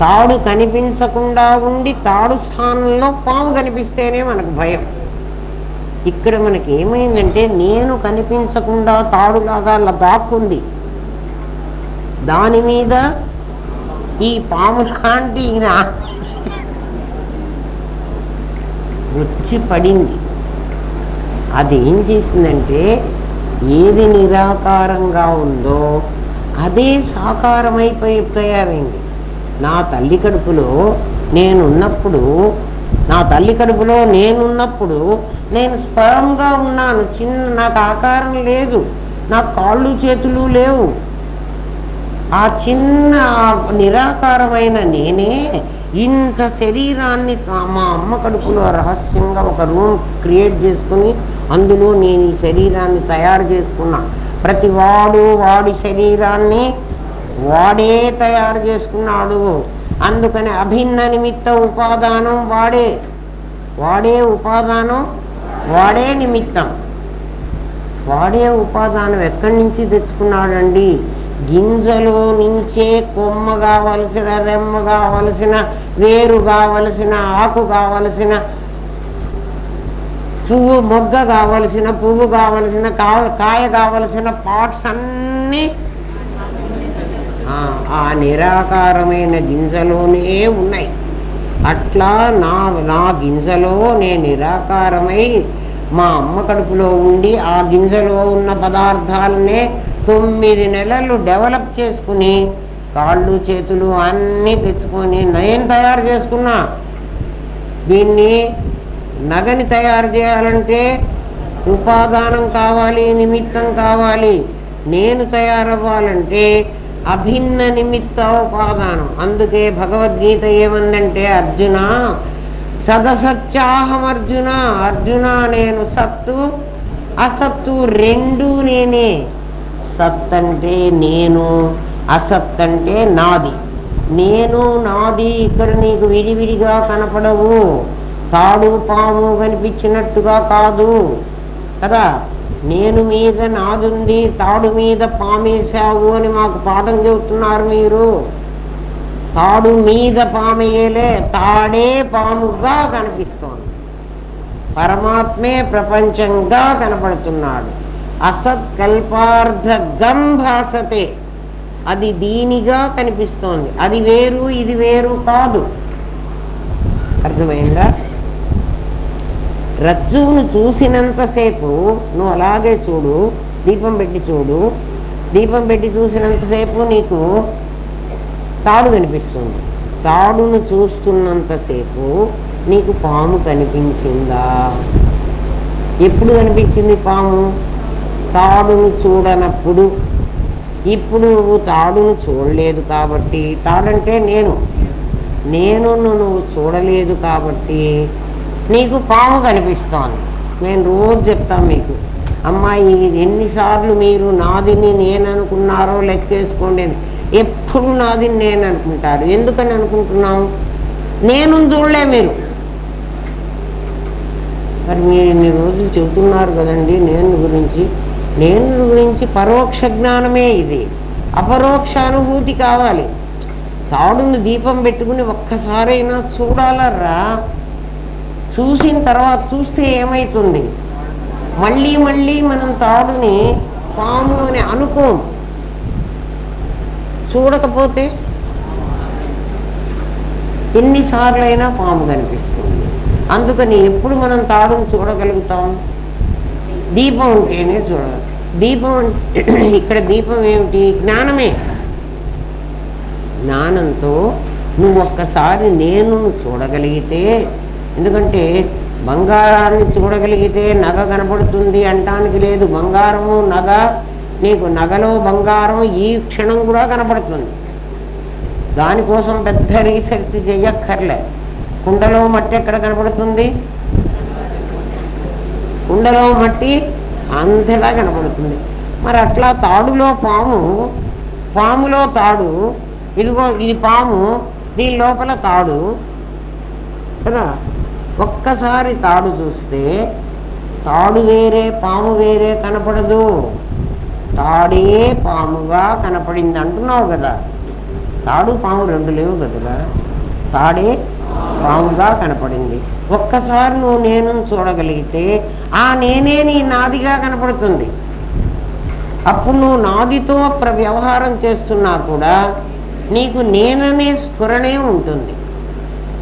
A: తాడు కనిపించకుండా ఉండి తాడు స్థానంలో పాము కనిపిస్తేనే మనకు భయం. ఇక్కడ మనకి ఏమైందంటే నేను కనిపించకుండా తాడులాగా దాక్కుంది, దాని మీద ఈ పాము లాంటి వచ్చి పడింది. అది ఏం చేసిందంటే ఏది నిరాకారంగా ఉందో అదే సాకారమైపోయి తయారైంది. నా తల్లి కడుపులో నేనున్నప్పుడు నేను స్పరంగా ఉన్నాను. నాకు ఆకారం లేదు, నాకు కాళ్ళు చేతులు లేవు. ఆ చిన్న నిరాకారమైన నేనే ఇంత శరీరాన్ని మా అమ్మ కడుపులో రహస్యంగా ఒక రూమ్ క్రియేట్ చేసుకుని అందులో నేను ఈ శరీరాన్ని తయారు చేసుకున్నా. వాడి శరీరాన్ని వాడే తయారు చేసుకున్నాడు. అందుకని అభిన్న నిమిత్త ఉపాదానం వాడే ఉపాదానం, వాడే నిమిత్తం. వాడే ఉపాదానం ఎక్కడి నుంచి తెచ్చుకున్నాడండి? గింజలో నుంచే కొమ్మ కావలసిన, రెమ్మ కావలసిన, వేరు కావలసిన, ఆకు కావలసిన, మొగ్గ కావలసిన, పువ్వు కావలసిన, కాయ కావలసిన పార్ట్స్ అన్నీ ఆ నిరాకారమైన గింజలోనే ఉన్నాయి. అట్లా నా గింజలో నేను నిరాకారమై మా అమ్మ కడుపులో ఉండి ఆ గింజలో ఉన్న పదార్థాలనే 9 నెలలు డెవలప్ చేసుకుని కాళ్ళు చేతులు అన్నీ తెచ్చుకొని నేను తయారు చేసుకున్నా. దీన్ని నగని తయారు చేయాలంటే ఉపాదానం కావాలి, నిమిత్తం కావాలి. నేను తయారవ్వాలంటే అభిన్న నిమిత్త ఉపాదానం. అందుకే భగవద్గీత ఏమందంటే అర్జున సదసత్యాహం అర్జున నేను సత్తు అసత్తు రెండూ నేనే. సత్ అంటే నేను, అసత్ అంటే నాది. నేను నాది ఇక్కడ నీకు విడివిడిగా కనపడవు, తాడు పాము కనిపించినట్టుగా కాదు కదా. నేను మీద నాదుంది, తాడు మీద పామేశావు అని మాకు పాఠం చెబుతున్నారు మీరు. తాడు మీద పామేయలే, తాడే పాముగా కనిపిస్తోంది. పరమాత్మే ప్రపంచంగా కనపడుతున్నాడు. అసత్కల్పార్థగం భాసతే, అది దీనిగా కనిపిస్తోంది. అది వేరు ఇది వేరు కాదు. అర్థమైందా? రజ్జువును చూసినంతసేపు నువ్వు అలాగే చూడు, దీపం పెట్టి చూడు. దీపం పెట్టి చూసినంతసేపు నీకు తాడు కనిపిస్తుంది. తాడును చూస్తున్నంతసేపు నీకు పాము కనిపించిందా? ఎప్పుడు కనిపించింది పాము? తాడును చూడనప్పుడు. ఇప్పుడు నువ్వు తాడును చూడలేదు కాబట్టి, తాడంటే నేను నువ్వు చూడలేదు కాబట్టి నీకు పాము కనిపిస్తోంది. నేను రోజు చెప్తాను మీకు, అమ్మాయి ఎన్నిసార్లు మీరు నాదిని నేను అనుకున్నారో లెక్కేసుకోండి. ఎప్పుడు నాదిని నేను అనుకుంటారు. ఎందుకని అనుకుంటున్నాం? నేను చూడలే మీరు. మరి మీరు ఇన్ని రోజులు చెబుతున్నారు కదండి నేను గురించి. పరోక్ష జ్ఞానమే ఇది. అపరోక్ష అనుభూతి కావాలి. తాడును దీపం పెట్టుకుని ఒక్కసారైనా చూడాలరా. చూసిన తర్వాత చూస్తే ఏమవుతుంది? మళ్ళీ మళ్ళీ మనం తాడుని పాము అని అనుకోం. చూడకపోతే ఎన్నిసార్లైనా పాము కనిపిస్తుంది. అందుకని ఎప్పుడు మనం తాడును చూడగలుగుతాం? దీపం ఉంటేనే చూడాలి. దీపం అంటే ఇక్కడ దీపం ఏమిటి? జ్ఞానమే. జ్ఞానంతో నువ్వు ఒక్కసారి నేను చూడగలిగితే, ఎందుకంటే బంగారాన్ని చూడగలిగితే నగ కనపడుతుంది అంటానికి లేదు. బంగారము నగ, నీకు నగలో బంగారం ఈ క్షణం కూడా కనపడుతుంది. దానికోసం పెద్ద రీసెర్చ్ చెయ్యక్కర్లే. కుండలో మట్టి ఎక్కడ కనపడుతుంది? కుండలో మట్టి అంతటా కనపడుతుంది. మరి అట్లా తాడులో పాము, పాములో తాడు. ఇదిగో ఇది పాము, దీని లోపల తాడు కదా. ఒక్కసారి తాడు చూస్తే తాడు వేరే పాము వేరే కనపడదు. తాడే పాముగా కనపడింది అంటున్నావు కదా. తాడు పాము రెండు లేవు కదరా. తాడే పాముగా కనపడింది. ఒక్కసారి నువ్వు నేను చూడగలిగితే ఆ నేనే నీ నాదిగా కనపడుతుంది. అప్పుడు నువ్వు నాదితో వ్యవహారం చేస్తున్నా కూడా నీకు నేననే స్ఫురణే ఉంటుంది.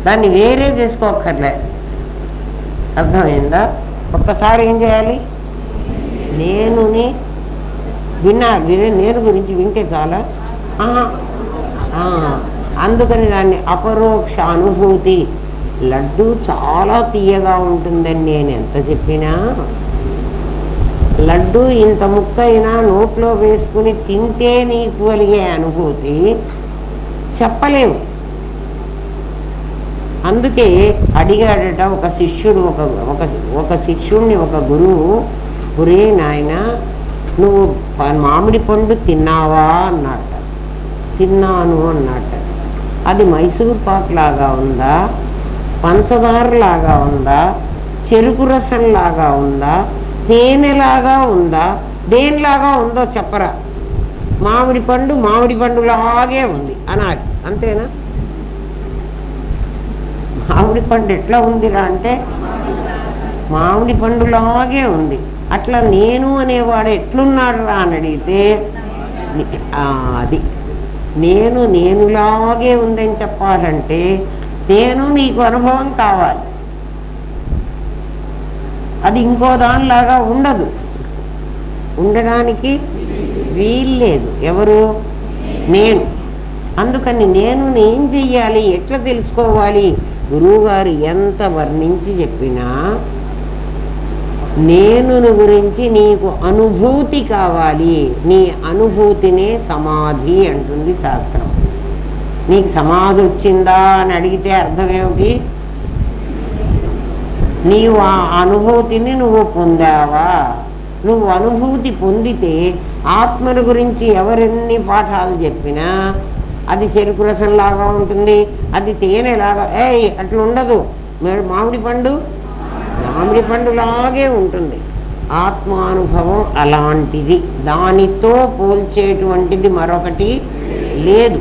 A: దాన్ని వేరే చేసుకోక్కర్లే. అర్థమైందా? ఒక్కసారి ఏం చేయాలి? నేనుని వినాలి. నేను గురించి వింటే చాలా. అందుకని దాన్ని అపరోక్ష అనుభూతి. లడ్డు చాలా తీయగా ఉంటుందని నేను ఎంత చెప్పినా, లడ్డు ఇంత ముక్కైనా నోట్లో వేసుకుని తింటే నీకు కలిగే అనుభూతి చెప్పలేము. అందుకే అడిగాడట ఒక శిష్యుడు, ఒక శిష్యుడిని ఒక గురువు, ఒరే నాయన నువ్వు మామిడి పండు తిన్నావా అన్నట్ట. తిన్నాను అన్నట్ట. అది మైసూర్ పాక్ లాగా ఉందా, పంచదారలాగా ఉందా, చెరుకు రసంలాగా ఉందా, తేనెలాగా ఉందా, దేనిలాగా ఉందో చెప్పరా? మామిడి పండులాగే ఉంది అనాలి. అంతేనా? మామిడి పండు ఎట్లా ఉందిరా అంటే మామిడి పండులాగే ఉంది. అట్లా నేను అనేవాడు ఎట్లున్నాడు రా అని అడిగితే అది నేనులాగే ఉందని చెప్పాలంటే నేను నీకు అనుభవం కావాలి. అది ఇంకో దానిలాగా ఉండదు, ఉండడానికి వీల్లేదు. ఎవరు? నేను. అందుకని నేను ఏం చెయ్యాలి, ఎట్లా తెలుసుకోవాలి? గురువుగారు ఎంత వర్ణించి చెప్పినా నేనుని గురించి నీకు అనుభూతి కావాలి. నీ అనుభూతినే సమాధి అంటుంది శాస్త్రం. నీకు సమాధి వచ్చిందా అని అడిగితే అర్థం ఏమిటి? నీవు ఆ అనుభూతిని నువ్వు పొందావా? నువ్వు అనుభూతి పొందితే ఆత్మల గురించి ఎవరెన్ని పాఠాలు చెప్పినా అది చెరుకు రసంలాగా ఉంటుంది, అది తేనెలాగా. అట్లా ఉండదు. మామిడి పండులాగే ఉంటుంది. ఆత్మానుభవం అలాంటిది. దానితో పోల్చేటువంటిది మరొకటి లేదు.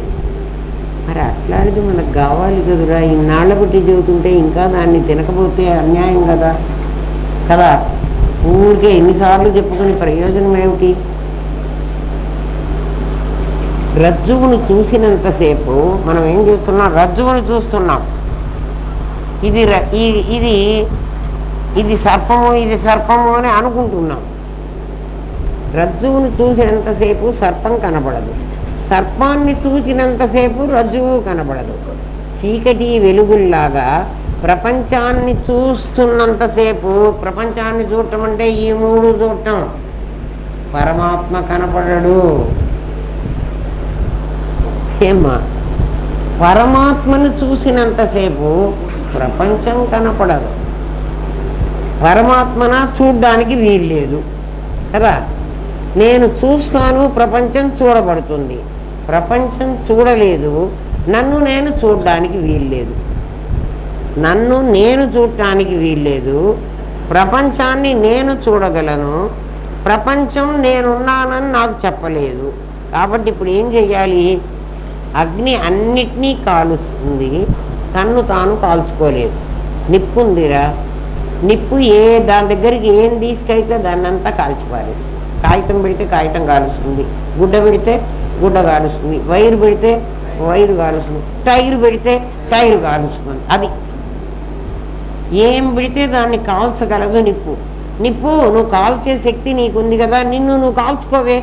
A: మరి అట్లాంటిది మనకు కావాలి కదురా. ఇన్నాళ్ళ బట్టి చెబుతుంటే ఇంకా దాన్ని తినకపోతే అన్యాయం కదా. ఊరికే ఎన్నిసార్లు చెప్పుకుని ప్రయోజనం ఏమిటి? రజ్జువును చూసినంతసేపు మనం ఏం చేస్తున్నాం? రజ్జువును చూస్తున్నాం. ఇది ఇది సర్పము ఇది సర్పము అని అనుకుంటున్నాం. రజ్జువును చూసినంతసేపు సర్పం కనబడదు, సర్పాన్ని చూచినంతసేపు రజ్జువు కనబడదు. చీకటి వెలుగుల్లాగా ప్రపంచాన్ని చూస్తున్నంతసేపు, ప్రపంచాన్ని చూడటం అంటే ఈ మూడు చూడటం, పరమాత్మ కనపడడు. ఏమ్మా, పరమాత్మను చూసినంతసేపు ప్రపంచం కనపడదు. పరమాత్మన చూడ్డానికి వీల్లేదు కదా. నేను చూస్తాను, ప్రపంచం చూడబడుతుంది. ప్రపంచం చూడలేదు, నన్ను నేను చూడడానికి వీల్లేదు. నన్ను నేను చూడటానికి వీల్లేదు. ప్రపంచాన్ని నేను చూడగలను, ప్రపంచం నేనున్నానని నాకు చెప్పలేదు. కాబట్టి ఇప్పుడు ఏం చెయ్యాలి? అగ్ని అన్నిటినీ కాలుస్తుంది, తన్ను తాను కాల్చుకోలేదు. నిప్పు ఉందిరా, నిప్పు దాని దగ్గరికి ఏం తీసుకెళ్తే దాన్ని అంతా కాల్చిపారేస్తుంది. కాగితం పెడితే కాగితం కాలుస్తుంది, గుడ్డ పెడితే గుడ్డ కాలుస్తుంది, వైరు పెడితే వైరు కాలుస్తుంది, టైరు పెడితే టైరు కాలుస్తుంది. అది ఏం పెడితే దాన్ని కాల్చగలదు నిప్పు. నిప్పు నువ్వు కాల్చే శక్తి నీకుంది కదా, నిన్ను నువ్వు కాల్చుకోవే.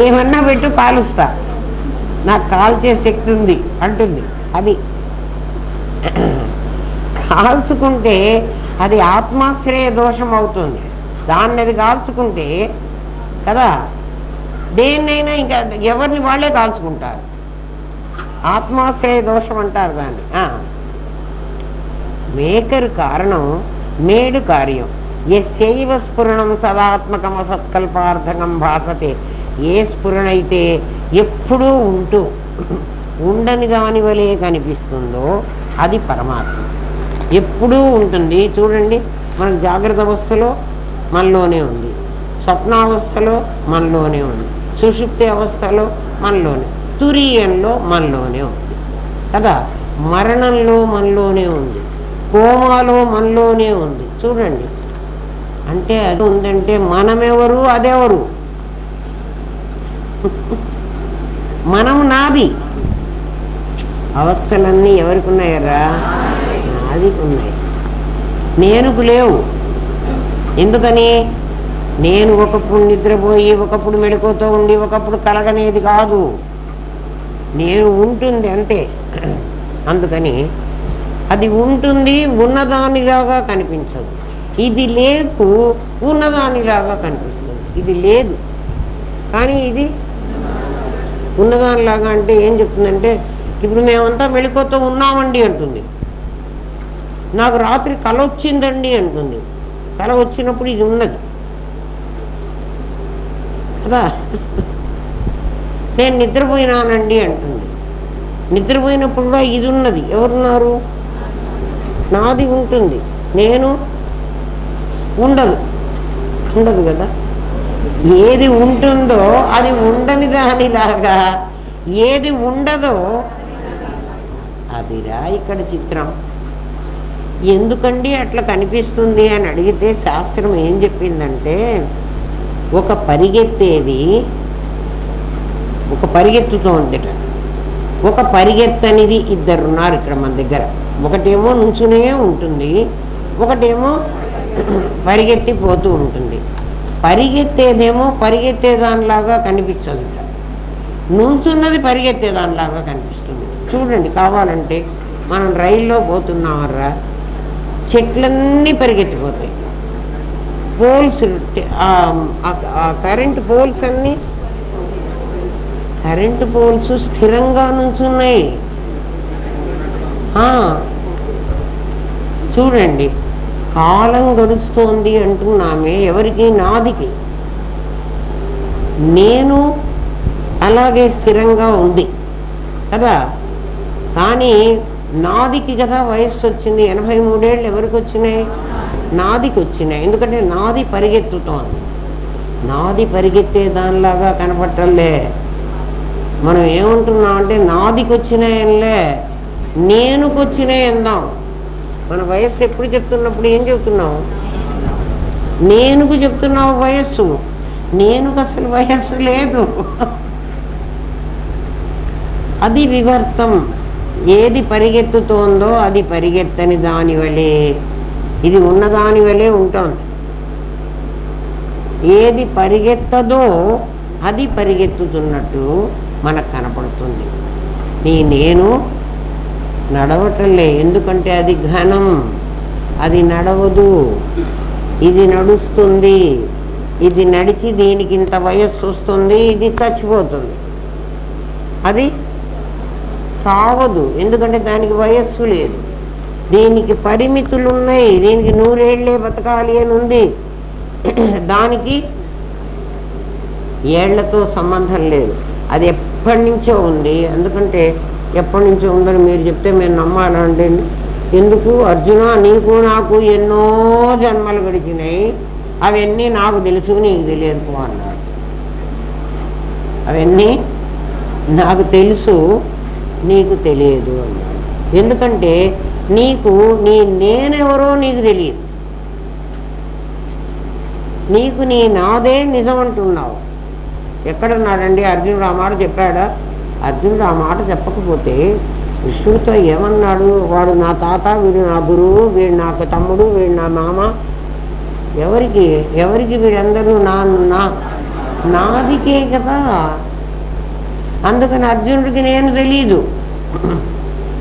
A: ఏమన్నా పెట్టు కాలుస్తా, నాకు కాల్చే శక్తి ఉంది అంటుంది. అది కాల్చుకుంటే అది ఆత్మాశ్రయ దోషం అవుతుంది. దాన్ని అది కాల్చుకుంటే కదా, దేన్నైనా ఇంకా ఎవరిని వాళ్ళే కాల్చుకుంటారు. ఆత్మాశ్రయ దోషం అంటారు దాన్ని. మేకరు కారణం, మేడు కార్యం. ఎస్యైవ స్ఫురణం సదాత్మకమ సత్కల్పార్థకం భాసతే. ఏ స్ఫురణ అయితే ఎప్పుడూ ఉంటూ ఉండని దాని వలె కనిపిస్తుందో అది పరమాత్మ. ఎప్పుడూ ఉంటుంది. చూడండి, మనకు జాగ్రత్త అవస్థలో మనలోనే ఉంది, స్వప్నావస్థలో మనలోనే ఉంది, సుషుప్తి అవస్థలో మనలోనే, తురీయంలో మనలోనే ఉంది కదా, మరణంలో మనలోనే ఉంది, కోమాలో మనలోనే ఉంది. చూడండి, అంటే అది ఉందంటే మనమెవరు, అదెవరు? మనం నాది. అవస్థలన్నీ ఎవరికి ఉన్నాయరా? నాదికి ఉన్నాయి, నేనుకు లేవు. ఎందుకని? నేను ఒకప్పుడు నిద్రపోయి, ఒకప్పుడు మెడకోతో ఉండి, ఒకప్పుడు కలగనేది కాదు. నేను ఉంటుంది అంతే. అందుకని అది ఉంటుంది, ఉన్నదానిలాగా కనిపించదు. ఇది లేదు, ఉన్నదానిలాగా కనిపిస్తుంది. ఇది లేదు కానీ ఇది ఉన్నదానిలాగా. అంటే ఏం చెప్తుందంటే, ఇప్పుడు మేమంతా మెళుకువతో ఉన్నామండి అంటుంది. నాకు రాత్రి కల వచ్చిందండి అంటుంది. కల వచ్చినప్పుడు ఇది ఉన్నది కదా. నేను నిద్రపోయినానండి అంటుంది. నిద్రపోయినప్పుడు కూడా ఇది ఉన్నది. ఎవరున్నారు? నాది ఉంటుంది, నేను ఉండదు. ఉండదు కదా. ఏది ఉంటుందో అది ఉండని దానిలాగా, ఏది ఉండదో అదిరా ఇక్కడ చిత్రం. ఎందుకండి అట్లా కనిపిస్తుంది అని అడిగితే శాస్త్రం ఏం చెప్పిందంటే, ఒక పరిగెత్తేది ఒక పరిగెత్తుతూ ఉందిట, ఒక పరిగెత్తనిది ఇద్దరున్నారు ఇక్కడ మన దగ్గర. ఒకటేమో నుంచునే ఉంటుంది, ఒకటేమో పరిగెత్తిపోతూ ఉంటుంది. పరిగెత్తేదేమో పరిగెత్తేదానిలాగా కనిపించదు, నుంచున్నది పరిగెత్తేదానిలాగా కనిపిస్తుంది. చూడండి, కావాలంటే మనం రైల్లో పోతున్నామర్రా, చెట్లన్నీ పరిగెత్తిపోతాయి, పోల్స్, కరెంటు పోల్స్ అన్నీ, కరెంటు పోల్స్ స్థిరంగా నుంచున్నాయి. చూడండి, కాలం గడుస్తోంది అంటున్నామే, ఎవరికి? నాదికి. నేను అలాగే స్థిరంగా ఉంది కదా. కానీ నాదికి కదా వయస్సు వచ్చింది. 83 ఏళ్ళు ఎవరికి వచ్చినాయి? నాదికి వచ్చినాయి. ఎందుకంటే నాది పరిగెత్తుతోంది. నాది పరిగెత్తే దానిలాగా కనపట్టలే. మనం ఏమంటున్నామంటే నాదికి వచ్చినాయనిలే, నేనుకు వచ్చినాయి అందాం. మన వయస్సు ఎప్పుడు చెప్తున్నప్పుడు ఏం చెప్తున్నాం? నేనుకు చెప్తున్నావు వయస్సు. నేనుకు అసలు వయస్సు లేదు. అది వివర్తం. ఏది పరిగెత్తుతోందో అది పరిగెత్తని దాని వలె, ఇది ఉన్నదాని వలె ఉంటుంది. ఏది పరిగెత్తదో అది పరిగెత్తుతున్నట్టు మనకు కనపడుతుంది. నేను నడవటంలే, ఎందుకంటే అది ఘనం, అది నడవదు, ఇది నడుస్తుంది. ఇది నడిచి దీనికి ఇంత వయస్సు వస్తుంది, ఇది చచ్చిపోతుంది. అది చావదు, ఎందుకంటే దానికి వయస్సు లేదు. దీనికి పరిమితులు ఉన్నాయి, దీనికి 100 ఏళ్లే బతకాలి అని ఉంది. దానికి ఏళ్లతో సంబంధం లేదు, అది ఎప్పటి నుంచో ఉంది. ఎందుకంటే ఎప్పటి నుంచో ఉందని మీరు చెప్తే మేము నమ్మాలండి. ఎందుకు అర్జున, నీకు నాకు ఎన్నో జన్మలు గడిచినాయి, అవన్నీ నాకు తెలుసు నీకు తెలియదు అన్నాడు. అవన్నీ నాకు తెలుసు నీకు తెలియదు అన్నాడు. ఎందుకంటే నేనెవరో నీకు తెలియదు, నీకు నీ నాదే నిజం అంటున్నావు. ఎక్కడున్నాడండి అర్జునుడు? ఆ మాట చెప్పాడా? అర్జునుడు ఆ మాట చెప్పకపోతే కృష్ణుడితో ఏమన్నాడు? వాడు నా తాత, వీడు నా గురువు, వీడు నాకు తమ్ముడు, వీడు నా మామ. ఎవరికి వీడందరూ నాదికే కదా. అందుకని అర్జునుడికి నేను తెలీదు,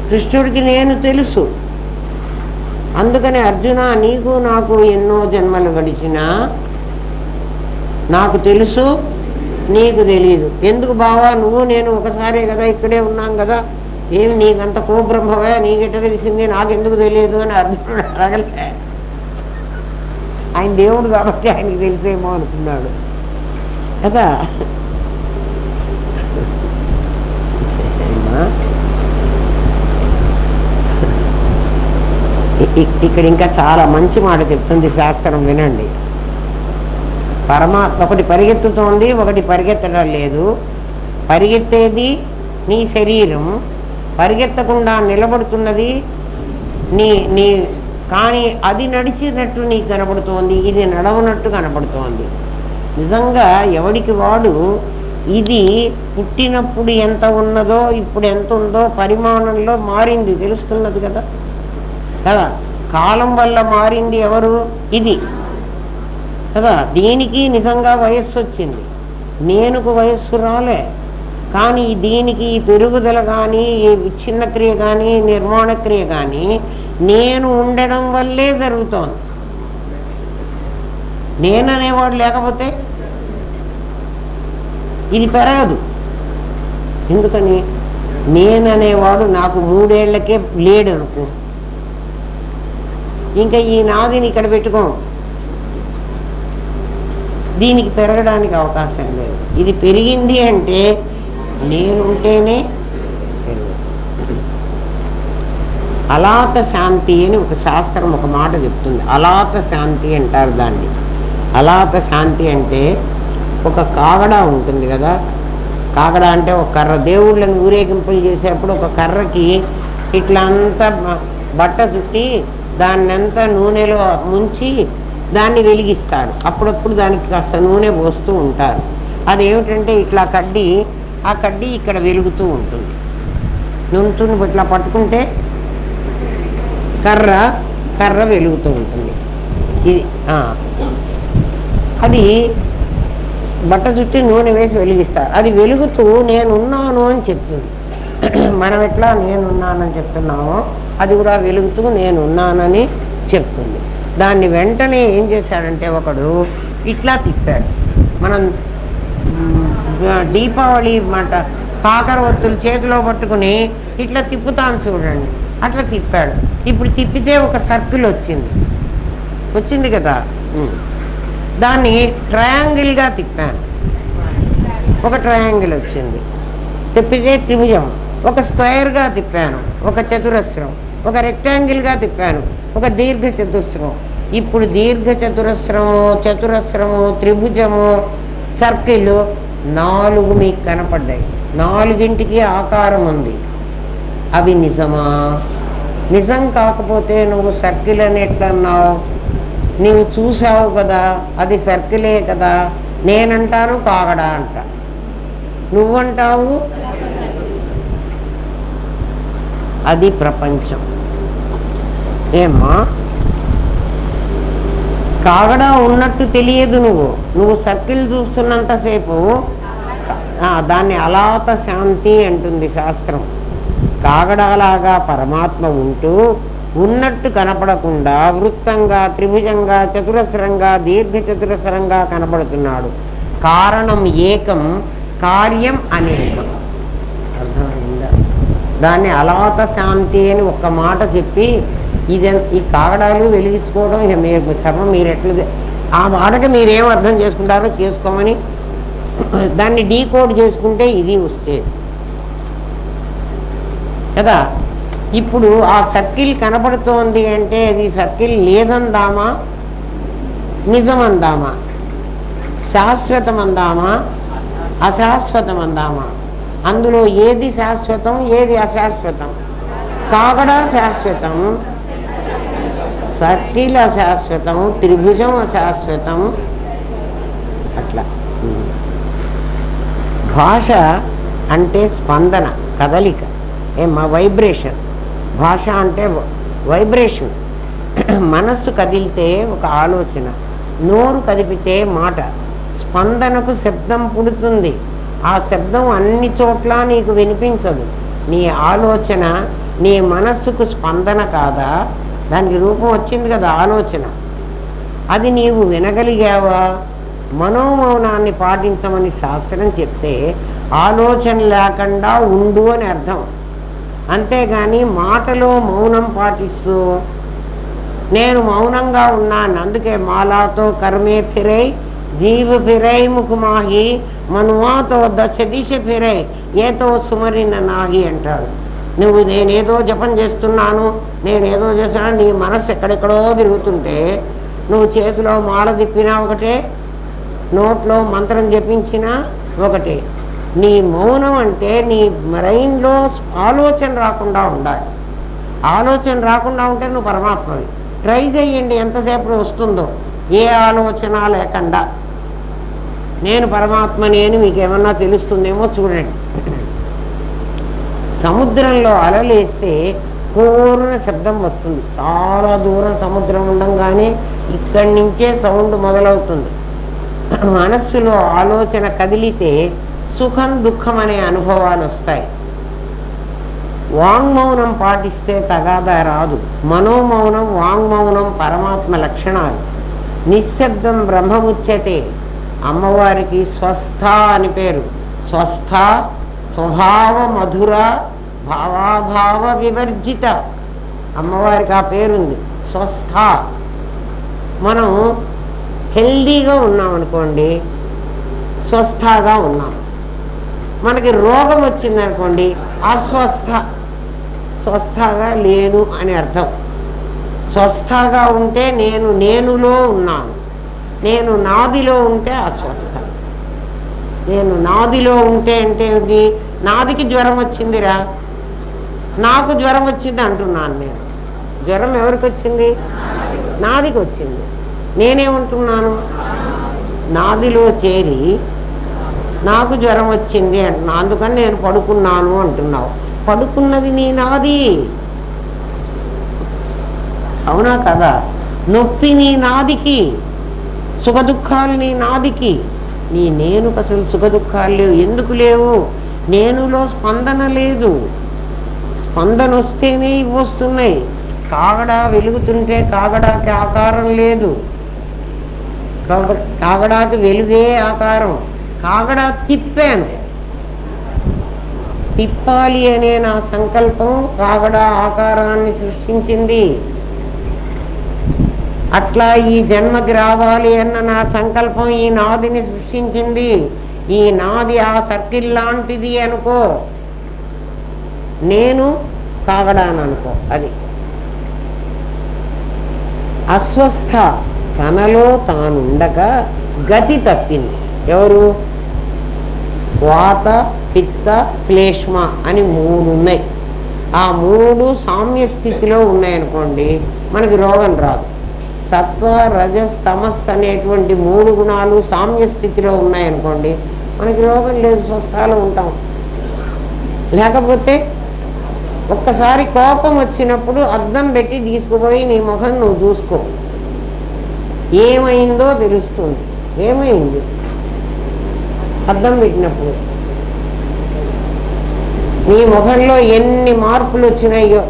A: కృష్ణుడికి నేను తెలుసు. అందుకని అర్జున, నీకు నాకు ఎన్నో జన్మలు గడిచినా నాకు తెలుసు, నీకు తెలీదు. ఎందుకు బావా, నువ్వు నేను ఒకసారే కదా ఇక్కడే ఉన్నాం కదా, ఏమి నీకంత కోబ్రహ్మవే, నీకెట్ట తెలిసింది, నాకెందుకు తెలియదు అని అర్జునుడు అడగలే. ఆయన దేవుడు కాబట్టి ఆయనకి తెలిసేమో అనుకున్నాడు కదా. ఇక్కడ ఇంకా చాలా మంచి మాట చెప్తుంది శాస్త్రం, వినండి. పరమాత్మ ఒకటి పరిగెత్తుతోంది, ఒకటి పరిగెత్తడం లేదు. పరిగెత్తేది నీ శరీరం, పరిగెత్తకుండా నిలబడుతున్నది నీ కానీ అది నడిచినట్టు నీకు కనబడుతోంది, ఇది నడవనట్టు కనబడుతోంది. నిజంగా ఎవడికి వాడు ఇది పుట్టినప్పుడు ఎంత ఉన్నదో ఇప్పుడు ఎంత ఉందో పరిమాణంలో మారింది తెలుస్తున్నది కదా కదా. కాలం వల్ల మారింది ఎవరు? ఇది కదా. దీనికి నిజంగా వయస్సు వచ్చింది, నేనుకు వయస్సు రాలే. కానీ దీనికి పెరుగుదల కానీ, చిన్న క్రియ కానీ, నిర్మాణ క్రియ కానీ నేను ఉండడం వల్లే జరుగుతోంది. నేననేవాడు లేకపోతే ఇది పెరగదు. ఎందుకని? నేననేవాడు నాకు 3 ఏళ్లకే లేడు అనుకో, ఇంకా ఈ నాదిని ఇక్కడ పెట్టుకో, దీనికి పెరగడానికి అవకాశం లేదు. ఇది పెరిగింది అంటే నేనుంటేనే పెరుగు. అలాత శాంతి అని ఒక శాస్త్రం ఒక మాట చెప్తుంది. అలాత శాంతి అంటారు దాన్ని. అలాత శాంతి అంటే ఒక కాగడ ఉంటుంది కదా, కాగడ అంటే ఒక కర్ర, దేవుళ్ళని ఊరేగింపులు చేసేప్పుడు ఒక కర్రకి ఇట్లా అంతా బట్ట చుట్టి దాన్నంతా నూనెలో ముంచి దాన్ని వెలిగిస్తారు. అప్పుడప్పుడు దానికి కాస్త నూనె పోస్తూ ఉంటారు. అదేమిటంటే ఇట్లా కడ్డీ, ఆ కడ్డీ ఇక్కడ వెలుగుతూ ఉంటుంది. నూనె ఇట్లా పట్టుకుంటే కర్ర వెలుగుతూ ఉంటుంది. ఇది అది బట్ట చుట్టి నూనె వేసి వెలిగిస్తారు. అది వెలుగుతూ నేనున్నాను అని చెప్తుంది. మనం ఎట్లా నేనున్నానని చెప్తున్నామో అది కూడా వెలుగుతూ నేనున్నానని చెప్తుంది. దాన్ని వెంటనే ఏం చేశాడంటే ఒకడు ఇట్లా తిప్పాడు. మనం దీపావళి మాట కాకర ఒత్తులు చేతిలో పట్టుకుని ఇట్లా తిప్పుతాను చూడండి, అట్లా తిప్పాడు. ఇప్పుడు తిప్పితే ఒక సర్కిల్ వచ్చింది కదా, దాన్ని ట్రయాంగిల్గా తిప్పాను, ఒక ట్రయాంగిల్ వచ్చింది. తిప్పితే త్రిభుజం. ఒక స్క్వేర్గా తిప్పాను, ఒక చతురస్రం. ఒక రెక్టాంగిల్గా తిప్పాను, ఒక దీర్ఘ చతురస్రం. ఇప్పుడు దీర్ఘ చతురస్రము, త్రిభుజము, సర్కిల్ 4 మీకు కనపడ్డాయి. 4ంటికి ఆకారం ఉంది. అవి నిజమా? నిజం కాకపోతే నువ్వు సర్కిల్ అని ఎట్లా అన్నావు? నీవు చూసావు కదా, అది సర్కిలే కదా. నేనంటాను కాగడా అంట, నువ్వంటావు అది ప్రపంచం. ఏమ్మా, కాగడా ఉన్నట్టు తెలియదు. నువ్వు సర్కిల్ చూస్తున్నంతసేపు దాన్ని అలాత శాంతి అంటుంది శాస్త్రం. కాగడాలాగా పరమాత్మ ఉంటూ ఉన్నట్టు కనపడకుండా వృత్తంగా, త్రిభుజంగా, చతురస్రంగా, దీర్ఘచతురస్రంగా కనపడుతున్నాడు. కారణం ఏకం, కార్యం అనేకం. అర్థమైందా? దాన్ని అలాత శాంతి అని ఒక్క మాట చెప్పి ఈ కాగడాలు వెలిగించుకోవడం మీరు కర్మ, మీరు ఎట్లా ఆ మాటకి మీరేం అర్థం చేసుకుంటారో చేసుకోమని దాన్ని డీకోడ్ చేసుకుంటే ఇది వస్తే కదా. ఇప్పుడు ఆ సర్కిల్ కనపడుతోంది అంటే అది సర్కిల్ లేదందామా, నిజమందామా, శాశ్వతం అందామా, అశాశ్వతం అందామా? అందులో ఏది శాశ్వతం, ఏది అశాశ్వతం? కాగడా శాశ్వతం, సర్కిల్ అశాశ్వతం, త్రిభుజం అశాశ్వతం. అట్లా భాష అంటే స్పందన, కదలిక, ఏమా వైబ్రేషన్. భాష అంటే వైబ్రేషన్. మనస్సు కదిలితే ఒక ఆలోచన, నోరు కదిపితే మాట, స్పందనకు శబ్దం పుడుతుంది. ఆ శబ్దం అన్ని చోట్ల నీకు వినిపించదు. నీ ఆలోచన నీ మనస్సుకు స్పందన కాదా? దానికి రూపం వచ్చింది కదా ఆలోచన. అది నీవు వినగలిగావా? మనోమౌనాన్ని పాటించమని శాస్త్రం చెప్తే ఆలోచన లేకుండా ఉండు అని అర్థం. అంతేగాని మాటలో మౌనం పాటిస్తూ నేను మౌనంగా ఉన్నాను అందుకే మాలాతో కర్మే ఫిరై జీవ ఫిరై ముఖమాహి మనువాతో దశ దిశ ఫిరై ఏతో సుమరిన నాహి అంటాడు. నువ్వు నేనేదో జపం చేస్తున్నాను, నేనేదో చేస్తున్నాను, నీ మనస్సు ఎక్కడెక్కడో తిరుగుతుంటే నువ్వు చేతిలో మాల తిప్పినా ఒకటే, నోట్లో మంత్రం జపించినా ఒకటే. నీ మౌనం అంటే నీ బ్రెయిన్లో ఆలోచన రాకుండా ఉండాలి. ఆలోచన రాకుండా ఉంటే నువ్వు పరమాత్మవి. ట్రై చేయండి ఎంతసేపు వస్తుందో, ఏ ఆలోచన లేకుండా నేను పరమాత్మని అని మీకు ఏమన్నా తెలుస్తుందేమో చూడండి. సముద్రంలో అలలేస్తే పూర్ణ శబ్దం వస్తుంది. చాలా దూరం సముద్రం ఉండంగానే ఇక్కడి నుంచే సౌండ్ మొదలవుతుంది. మనస్సులో ఆలోచన కదిలితే సుఖం దుఃఖం అనే అనుభవాలు వస్తాయి. వాంగ్మౌనం పాటిస్తే తగాదా రాదు. మనోమౌనం, వాంగ్మౌనం పరమాత్మ లక్షణాలు. నిశ్శబ్దం బ్రహ్మముచ్యతే. అమ్మవారికి స్వస్థ అని పేరు. స్వస్థ, స్వభావ మధుర, భావాభావ వివర్జిత. అమ్మవారికి ఆ పేరుంది స్వస్థ. మనం హెల్దీగా ఉన్నామనుకోండి, స్వస్థగా ఉన్నాం. మనకి రోగం వచ్చిందనుకోండి, అస్వస్థ, స్వస్థగా లేను అని అర్థం. స్వస్థగా ఉంటే నేనులో ఉన్నాను, నేను నాదిలో ఉంటే అస్వస్థ. నేను నాదిలో ఉంటే అంటే ఏంటి? నాదికి జ్వరం వచ్చిందిరా, నాకు జ్వరం వచ్చింది అంటున్నాను. నేను జ్వరం ఎవరికి వచ్చింది? నాదికి వచ్చింది. నేనేమంటున్నాను? నాదిలో చేరి నాకు జ్వరం వచ్చింది అంటున్నా, అందుకని నేను పడుకున్నాను అంటున్నావు. పడుకున్నది నీ నాది, అవునా కదా? నొప్పి నీ నాదికి, సుఖ దుఃఖాలు నీ నాదికి. నీ నేనుకు అసలు సుఖ దుఃఖాలు లేవు. ఎందుకు లేవు? నేనులో స్పందన లేదు. స్పందన వస్తేనే ఇవి వస్తున్నాయి. కాగడా వెలుగుతుంటే కాగడాకి ఆకారం లేదు. కాగడాకి వెలుగే ఆకారం. కాగడా తిప్పాను, తిప్పాలి అనే నా సంకల్పం కాగడా ఆకారాన్ని సృష్టించింది. అట్లా ఈ జన్మకి రావాలి అన్న నా సంకల్పం ఈ నాదిని సృష్టించింది. ఈ నాది ఆ సర్కిల్ లాంటిది అనుకో, నేను కాగడాను అనుకో. అది అస్వస్థ, తనలో తానుండగా గతి తప్పింది. ఎవరు? వాత, పిత్త, శ్లేష్మ అని 3 ఉన్నాయి. ఆ 3 సామ్య స్థితిలో ఉన్నాయనుకోండి, మనకి రోగం రాదు. సత్వ, రజస్, తమస్ అనేటువంటి 3 గుణాలు సామ్య స్థితిలో ఉన్నాయనుకోండి, మనకి రోగం లేదు, స్వస్థాలో ఉంటాం. లేకపోతే ఒక్కసారి కోపం వచ్చినప్పుడు అద్దం పెట్టి తీసుకుపోయి నీ ముఖం నువ్వు చూసుకో, ఏమైందో తెలుస్తుంది. ఏమైంది అద్దం పెట్టినప్పుడు? నీ ముఖంలో ఎన్ని మార్పులు వచ్చినాయో.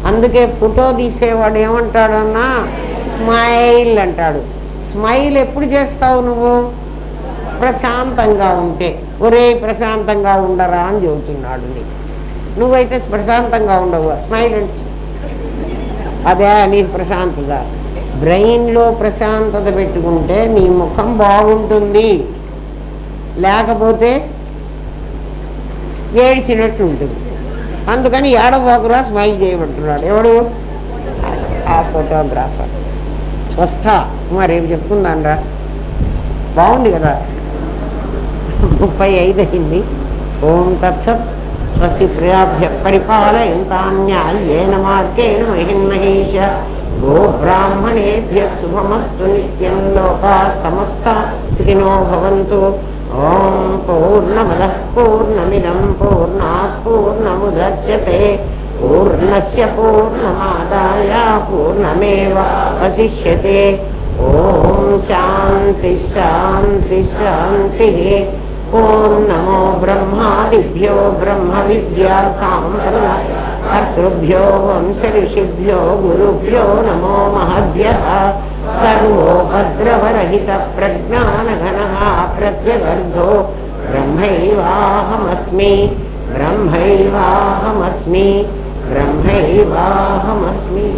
A: అందుకే ఫోటో తీసేవాడు ఏమంటాడన్నా, స్మైల్ అంటాడు. స్మైల్ ఎప్పుడు చేస్తావు నువ్వు? ప్రశాంతంగా ఉంటే. ఒరే ప్రశాంతంగా ఉండరా అని చెబుతున్నాడు నీకు. నువ్వైతే ప్రశాంతంగా ఉండవు. స్మైల్ అంటే అదే నీ ప్రశాంతత. బ్రెయిన్లో ప్రశాంతత పెట్టుకుంటే నీ ముఖం బాగుంటుంది, లేకపోతే ఏడ్చినట్టు ఉంటుంది. అందుకని ఏడవకురా స్మైల్ చేయబడుతున్నాడు. ఎవడు? ఆ ఫోటోగ్రాఫర్. స్వస్థ రేపు చెప్పుకుందాన్రా. బాగుంది కదా. 35 అయింది. ఓం తత్సత్. స్వస్తి ప్రజాభ్య పరిపాలయంతాన్యాయేన మార్గేణ మహిన్మహేష. గో బ్రాహ్మణేభ్య శుభమస్తు నిత్యం. లోకా సమస్తా సుఖినో భవంతు. ఓం పూర్ణమదః పూర్ణమిదం పూర్ణాత్ పూర్ణముదచ్యతే పూర్ణస్య పూర్ణమాదాయ పూర్ణమేవావశిష్యతే. ఓం శాంతి శాంతి శాంతి. ఓం నమో బ్రహ్మాదిభ్యో బ్రహ్మ విద్యా సాంప్రదాయ కర్తృభ్యో వంశ ఋషిభ్యో గురుభ్యో నమో మహద్భ్యః. సర్వోపద్రవరహిత ప్రజ్ఞానఘనః ప్రత్యగర్ధో బ్రహ్మైవాహమస్మి బ్రహ్మైవాహమస్మి బ్రహ్మైవాహమస్మి.